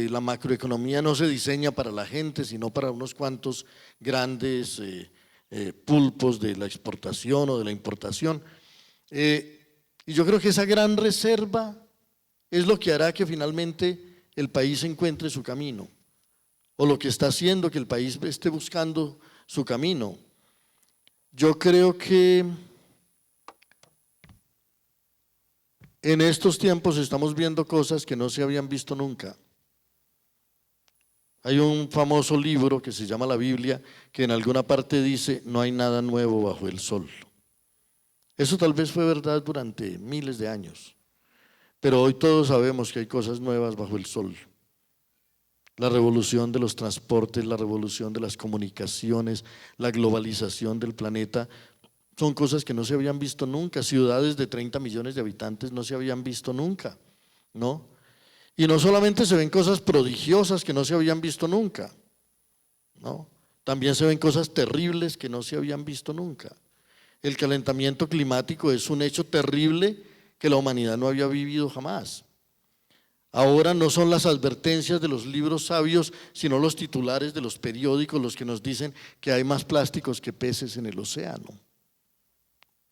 la macroeconomía no se diseña para la gente, sino para unos cuantos grandes pulpos de la exportación o de la importación. Y yo creo que esa gran reserva es lo que hará que finalmente el país encuentre su camino, o lo que está haciendo que el país esté buscando su camino. Yo creo que en estos tiempos estamos viendo cosas que no se habían visto nunca. Hay un famoso libro que se llama la Biblia que en alguna parte dice, no hay nada nuevo bajo el sol. Eso tal vez fue verdad durante miles de años, pero hoy todos sabemos que hay cosas nuevas bajo el sol. La revolución de los transportes, la revolución de las comunicaciones, la globalización del planeta, son cosas que no se habían visto nunca. Ciudades de 30 millones de habitantes no se habían visto nunca, ¿no? Y no solamente se ven cosas prodigiosas que no se habían visto nunca, ¿no? También se ven cosas terribles que no se habían visto nunca. El calentamiento climático es un hecho terrible que la humanidad no había vivido jamás. Ahora no son las advertencias de los libros sabios, sino los titulares de los periódicos los que nos dicen que hay más plásticos que peces en el océano.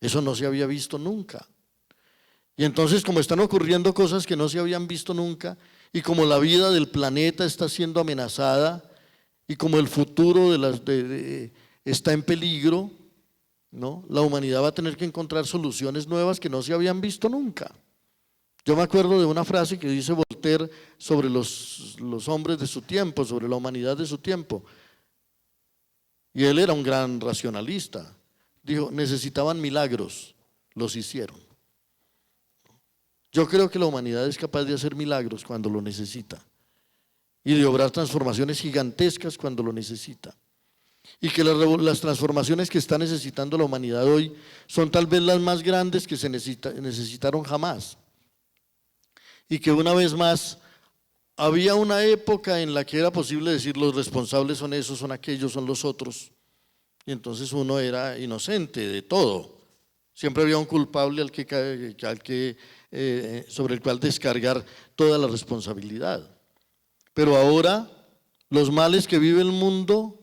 Eso no se había visto nunca. Y entonces, como están ocurriendo cosas que no se habían visto nunca, y como la vida del planeta está siendo amenazada, y como el futuro está en peligro, ¿no? La humanidad va a tener que encontrar soluciones nuevas que no se habían visto nunca. Yo me acuerdo de una frase que dice Voltaire sobre los hombres de su tiempo, sobre la humanidad de su tiempo. Y él era un gran racionalista. Dijo, necesitaban milagros, los hicieron. Yo creo que la humanidad es capaz de hacer milagros cuando lo necesita y de obrar transformaciones gigantescas cuando lo necesita. Y que las transformaciones que está necesitando la humanidad hoy son tal vez las más grandes que se necesitaron jamás. Y que una vez más había una época en la que era posible decir los responsables son esos, son aquellos, son los otros, y entonces uno era inocente de todo. Siempre había un culpable sobre el cual descargar toda la responsabilidad. Pero ahora, los males que vive el mundo,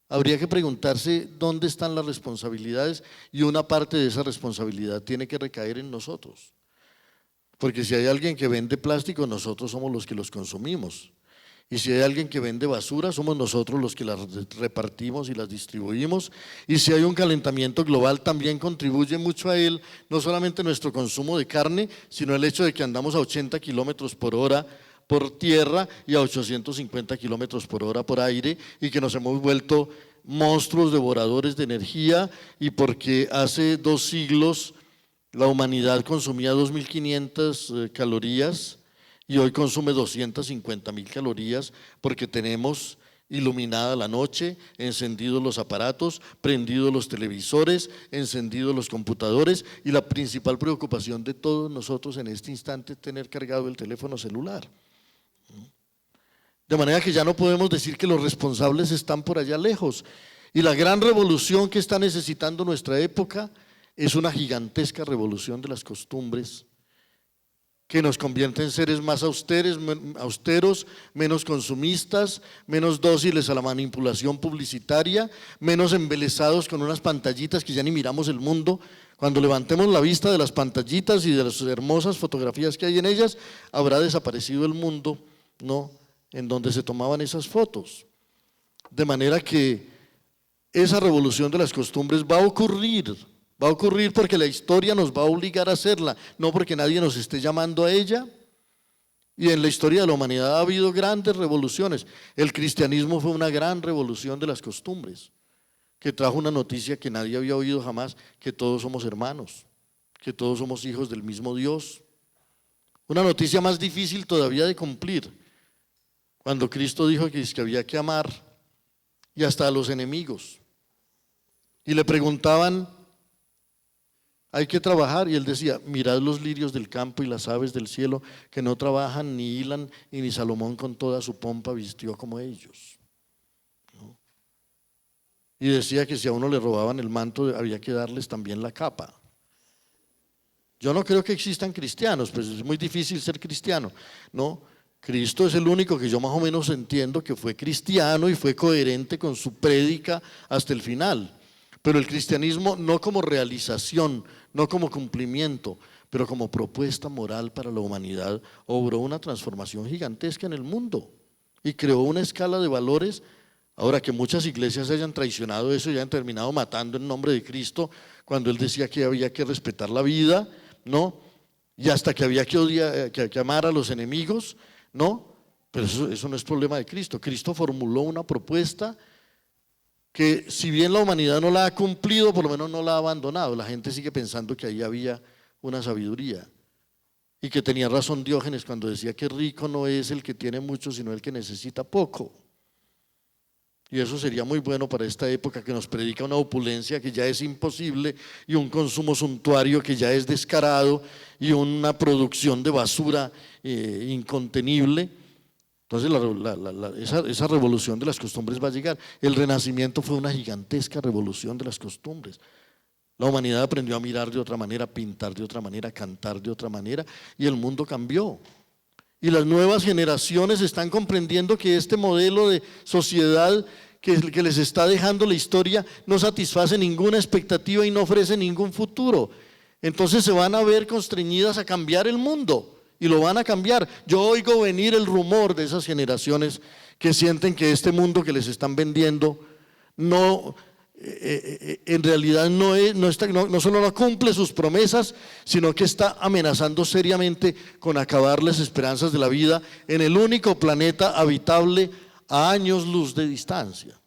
habría que preguntarse dónde están las responsabilidades, y una parte de esa responsabilidad tiene que recaer en nosotros. Porque si hay alguien que vende plástico, nosotros somos los que los consumimos. Y si hay alguien que vende basura, somos nosotros los que las repartimos y las distribuimos. Y si hay un calentamiento global, también contribuye mucho a él, no solamente nuestro consumo de carne, sino el hecho de que andamos a 80 kilómetros por hora por tierra y a 850 kilómetros por hora por aire, y que nos hemos vuelto monstruos devoradores de energía, y porque hace 2 siglos la humanidad consumía 2.500 calorías y hoy consume 250.000 calorías, porque tenemos iluminada la noche, encendidos los aparatos, prendidos los televisores, encendidos los computadores, y la principal preocupación de todos nosotros en este instante es tener cargado el teléfono celular. De manera que ya no podemos decir que los responsables están por allá lejos, y la gran revolución que está necesitando nuestra época es una gigantesca revolución de las costumbres que nos convierte en seres más austeros, menos consumistas, menos dóciles a la manipulación publicitaria, menos embelesados con unas pantallitas que ya ni miramos el mundo. Cuando levantemos la vista de las pantallitas y de las hermosas fotografías que hay en ellas, habrá desaparecido el mundo, ¿no?, en donde se tomaban esas fotos. De manera que esa revolución de las costumbres va a ocurrir porque la historia nos va a obligar a hacerla, no porque nadie nos esté llamando a ella. Y en la historia de la humanidad ha habido grandes revoluciones. El cristianismo fue una gran revolución de las costumbres, que trajo una noticia que nadie había oído jamás, que todos somos hermanos, que todos somos hijos del mismo Dios. Una noticia más difícil todavía de cumplir, cuando Cristo dijo que había que amar y hasta a los enemigos. Y le preguntaban, hay que trabajar, y él decía, mirad los lirios del campo y las aves del cielo, que no trabajan ni hilan, y ni Salomón con toda su pompa vistió como ellos, ¿no? Y decía que si a uno le robaban el manto, había que darles también la capa. Yo no creo que existan cristianos, pues es muy difícil ser cristiano, ¿no? Cristo es el único que yo más o menos entiendo que fue cristiano y fue coherente con su prédica hasta el final. Pero el cristianismo no como realización, no como cumplimiento, pero como propuesta moral para la humanidad, obró una transformación gigantesca en el mundo y creó una escala de valores. Ahora, que muchas iglesias hayan traicionado eso y hayan terminado matando en nombre de Cristo, cuando él decía que había que respetar la vida, ¿no?, y hasta que había que amar a los enemigos, ¿no? Pero eso no es problema de Cristo. Cristo formuló una propuesta que, si bien la humanidad no la ha cumplido, por lo menos no la ha abandonado. La gente sigue pensando que ahí había una sabiduría, y que tenía razón Diógenes cuando decía que rico no es el que tiene mucho, sino el que necesita poco. Y eso sería muy bueno para esta época, que nos predica una opulencia que ya es imposible, y un consumo suntuario que ya es descarado, y una producción de basura incontenible. Entonces esa revolución de las costumbres va a llegar. El Renacimiento fue una gigantesca revolución de las costumbres. La humanidad aprendió a mirar de otra manera, a pintar de otra manera, a cantar de otra manera, y el mundo cambió. Y las nuevas generaciones están comprendiendo que este modelo de sociedad que les está dejando la historia no satisface ninguna expectativa y no ofrece ningún futuro. Entonces se van a ver constreñidas a cambiar el mundo. Y lo van a cambiar. Yo oigo venir el rumor de esas generaciones que sienten que este mundo que les están vendiendo no, en realidad no solo no cumple sus promesas, sino que está amenazando seriamente con acabar las esperanzas de la vida en el único planeta habitable a años luz de distancia.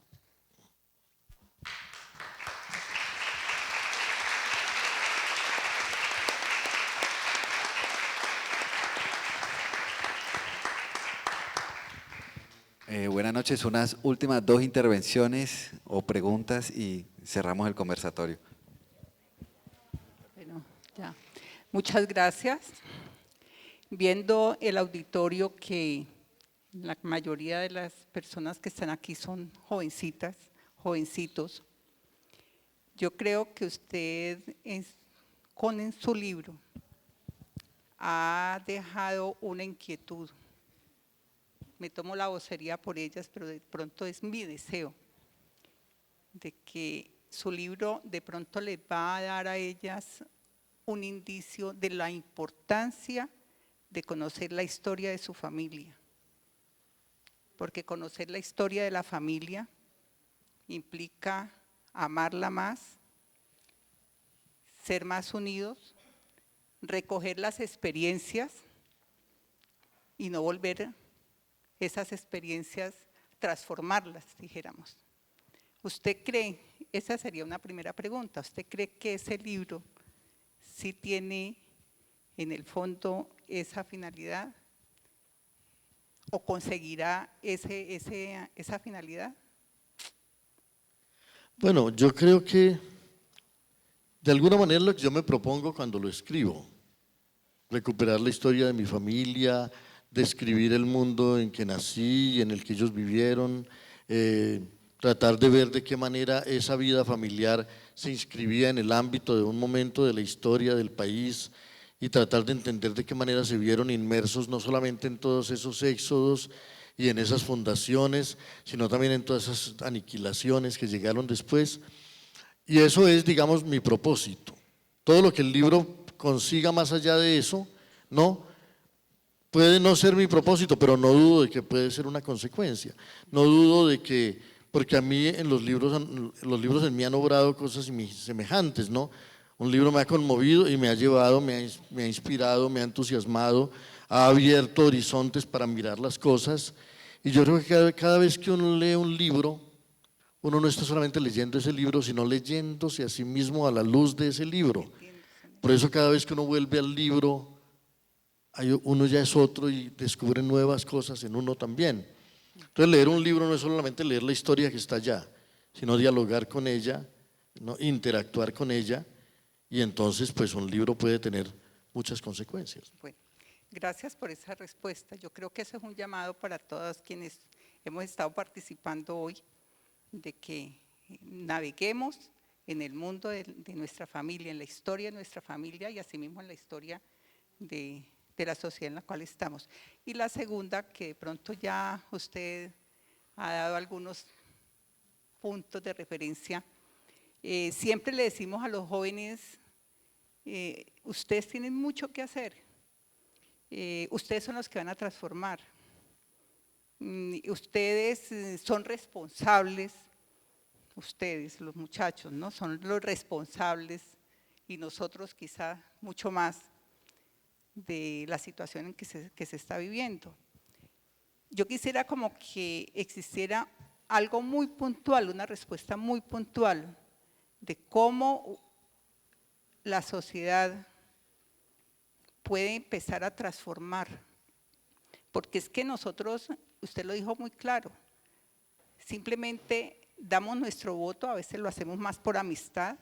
Buenas noches, unas últimas 2 intervenciones o preguntas y cerramos el conversatorio. Bueno, ya. Muchas gracias. viendo el auditorio que la mayoría de las personas que están aquí son jovencitas, jovencitos, yo creo que usted con su libro ha dejado una inquietud. Me tomo la vocería por ellas, pero de pronto es mi deseo de que su libro de pronto les va a dar a ellas un indicio de la importancia de conocer la historia de su familia. Porque conocer la historia de la familia implica amarla más, ser más unidos, recoger las experiencias y no volver esas experiencias, transformarlas, dijéramos. ¿Usted cree, esa sería una primera pregunta, ¿usted cree que ese libro sí tiene en el fondo esa finalidad o conseguirá esa finalidad? Bueno, yo creo que de alguna manera lo que yo me propongo cuando lo escribo, recuperar la historia de mi familia, describir el mundo en que nací y en el que ellos vivieron, tratar de ver de qué manera esa vida familiar se inscribía en el ámbito de un momento de la historia del país y tratar de entender de qué manera se vieron inmersos no solamente en todos esos éxodos y en esas fundaciones, sino también en todas esas aniquilaciones que llegaron después. Y eso es, digamos, mi propósito. Todo lo que el libro consiga más allá de eso, no puede no ser mi propósito, pero no dudo de que puede ser una consecuencia. No dudo de que, porque a mí en los libros en mí han obrado cosas semejantes, ¿no? Un libro me ha conmovido y me ha llevado, me ha inspirado, me ha entusiasmado, ha abierto horizontes para mirar las cosas. Y yo creo que cada vez que uno lee un libro, uno no está solamente leyendo ese libro, sino leyéndose a sí mismo a la luz de ese libro. Por eso cada vez que uno vuelve al libro, uno ya es otro y descubre nuevas cosas en uno también. Entonces leer un libro no es solamente leer la historia que está allá, sino dialogar con ella, ¿no? Interactuar con ella, y entonces pues un libro puede tener muchas consecuencias. Bueno, gracias por esa respuesta. Yo creo que eso es un llamado para todos quienes hemos estado participando hoy, de que naveguemos en el mundo de nuestra familia, en la historia de nuestra familia y asimismo en la historia de la sociedad en la cual estamos. Y la segunda, que de pronto ya usted ha dado algunos puntos de referencia, siempre le decimos a los jóvenes, ustedes tienen mucho que hacer, ustedes son los que van a transformar, ustedes son responsables, ustedes, los muchachos, ¿no? Son los responsables y nosotros quizá mucho más de la situación en que se está viviendo. Yo quisiera como que existiera algo muy puntual, una respuesta muy puntual de cómo la sociedad puede empezar a transformar. Porque es que nosotros, usted lo dijo muy claro, simplemente damos nuestro voto, a veces lo hacemos más por amistad,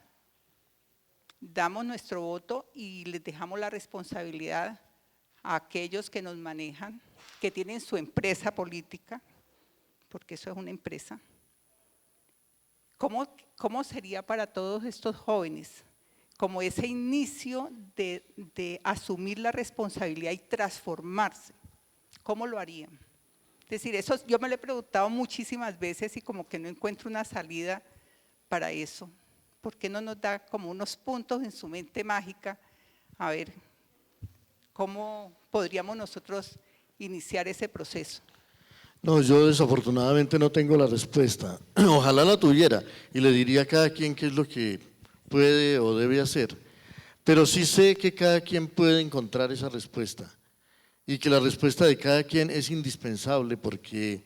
damos nuestro voto y les dejamos la responsabilidad a aquellos que nos manejan, que tienen su empresa política, porque eso es una empresa. ¿Cómo sería para todos estos jóvenes? Como ese inicio de asumir la responsabilidad y transformarse. ¿Cómo lo harían? Es decir, eso yo me lo he preguntado muchísimas veces y como que no encuentro una salida para eso. ¿Por qué no nos da como unos puntos en su mente mágica? A ver, ¿cómo podríamos nosotros iniciar ese proceso? No, yo desafortunadamente no tengo la respuesta. Ojalá la tuviera y le diría a cada quien qué es lo que puede o debe hacer. Pero sí sé que cada quien puede encontrar esa respuesta y que la respuesta de cada quien es indispensable porque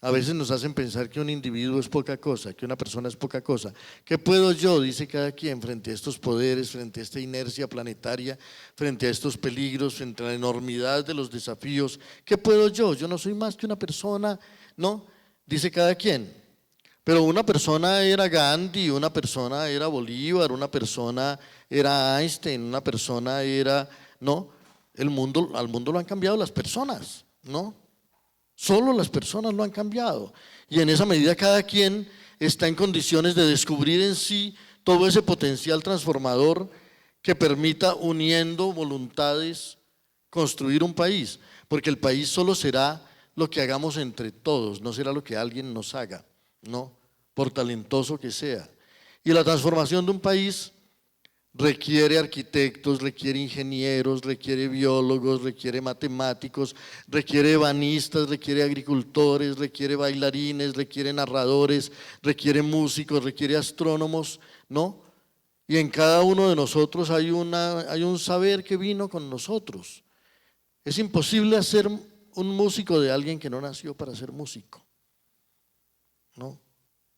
a veces nos hacen pensar que un individuo es poca cosa, que una persona es poca cosa. ¿Qué puedo yo? Dice cada quien frente a estos poderes, frente a esta inercia planetaria, frente a estos peligros, frente a la enormidad de los desafíos. ¿Qué puedo yo? Yo no soy más que una persona, ¿no? Dice cada quien. Pero una persona era Gandhi, una persona era Bolívar, una persona era Einstein, una persona era… No, al mundo lo han cambiado las personas, ¿no? Solo las personas lo han cambiado. Y en esa medida cada quien está en condiciones de descubrir en sí todo ese potencial transformador que permita, uniendo voluntades, construir un país. Porque el país solo será lo que hagamos entre todos, no será lo que alguien nos haga, ¿no? Por talentoso que sea. Y la transformación de un país requiere arquitectos, requiere ingenieros, requiere biólogos, requiere matemáticos, requiere ebanistas, requiere agricultores, requiere bailarines, requiere narradores, requiere músicos, requiere astrónomos, ¿no? Y en cada uno de nosotros hay un saber que vino con nosotros. Es imposible hacer un músico de alguien que no nació para ser músico, ¿no?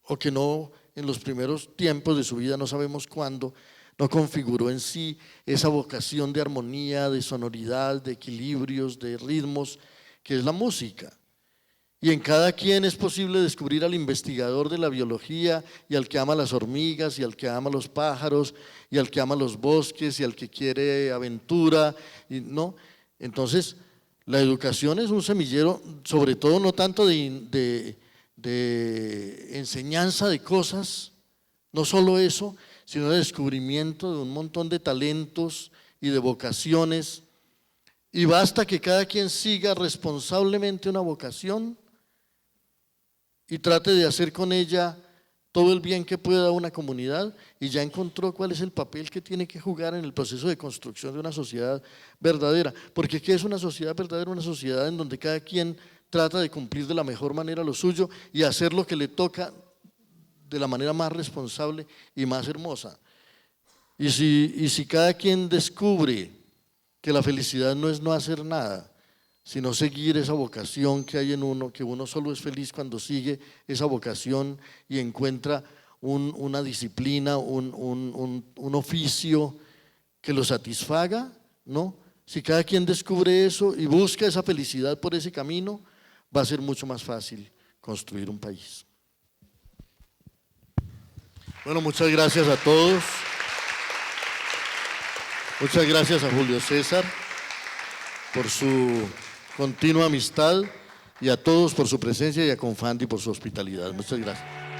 O que no, en los primeros tiempos de su vida, no sabemos cuándo, no configuró en sí esa vocación de armonía, de sonoridad, de equilibrios, de ritmos, que es la música. Y en cada quien es posible descubrir al investigador de la biología y al que ama las hormigas y al que ama los pájaros y al que ama los bosques y al que quiere aventura, ¿no? Entonces, la educación es un semillero, sobre todo no tanto de enseñanza de cosas, no solo eso, sino de descubrimiento de un montón de talentos y de vocaciones. Y basta que cada quien siga responsablemente una vocación y trate de hacer con ella todo el bien que pueda a una comunidad, y ya encontró cuál es el papel que tiene que jugar en el proceso de construcción de una sociedad verdadera. Porque ¿qué es una sociedad verdadera? Una sociedad en donde cada quien trata de cumplir de la mejor manera lo suyo y hacer lo que le toca de la manera más responsable y más hermosa. Y si cada quien descubre que la felicidad no es no hacer nada, sino seguir esa vocación que hay en uno, que uno solo es feliz cuando sigue esa vocación y encuentra una disciplina, un oficio que lo satisfaga, ¿no? Si cada quien descubre eso y busca esa felicidad por ese camino, va a ser mucho más fácil construir un país. Bueno, muchas gracias a todos. Muchas gracias a Julio César por su continua amistad y a todos por su presencia y a Confandi por su hospitalidad. Muchas gracias.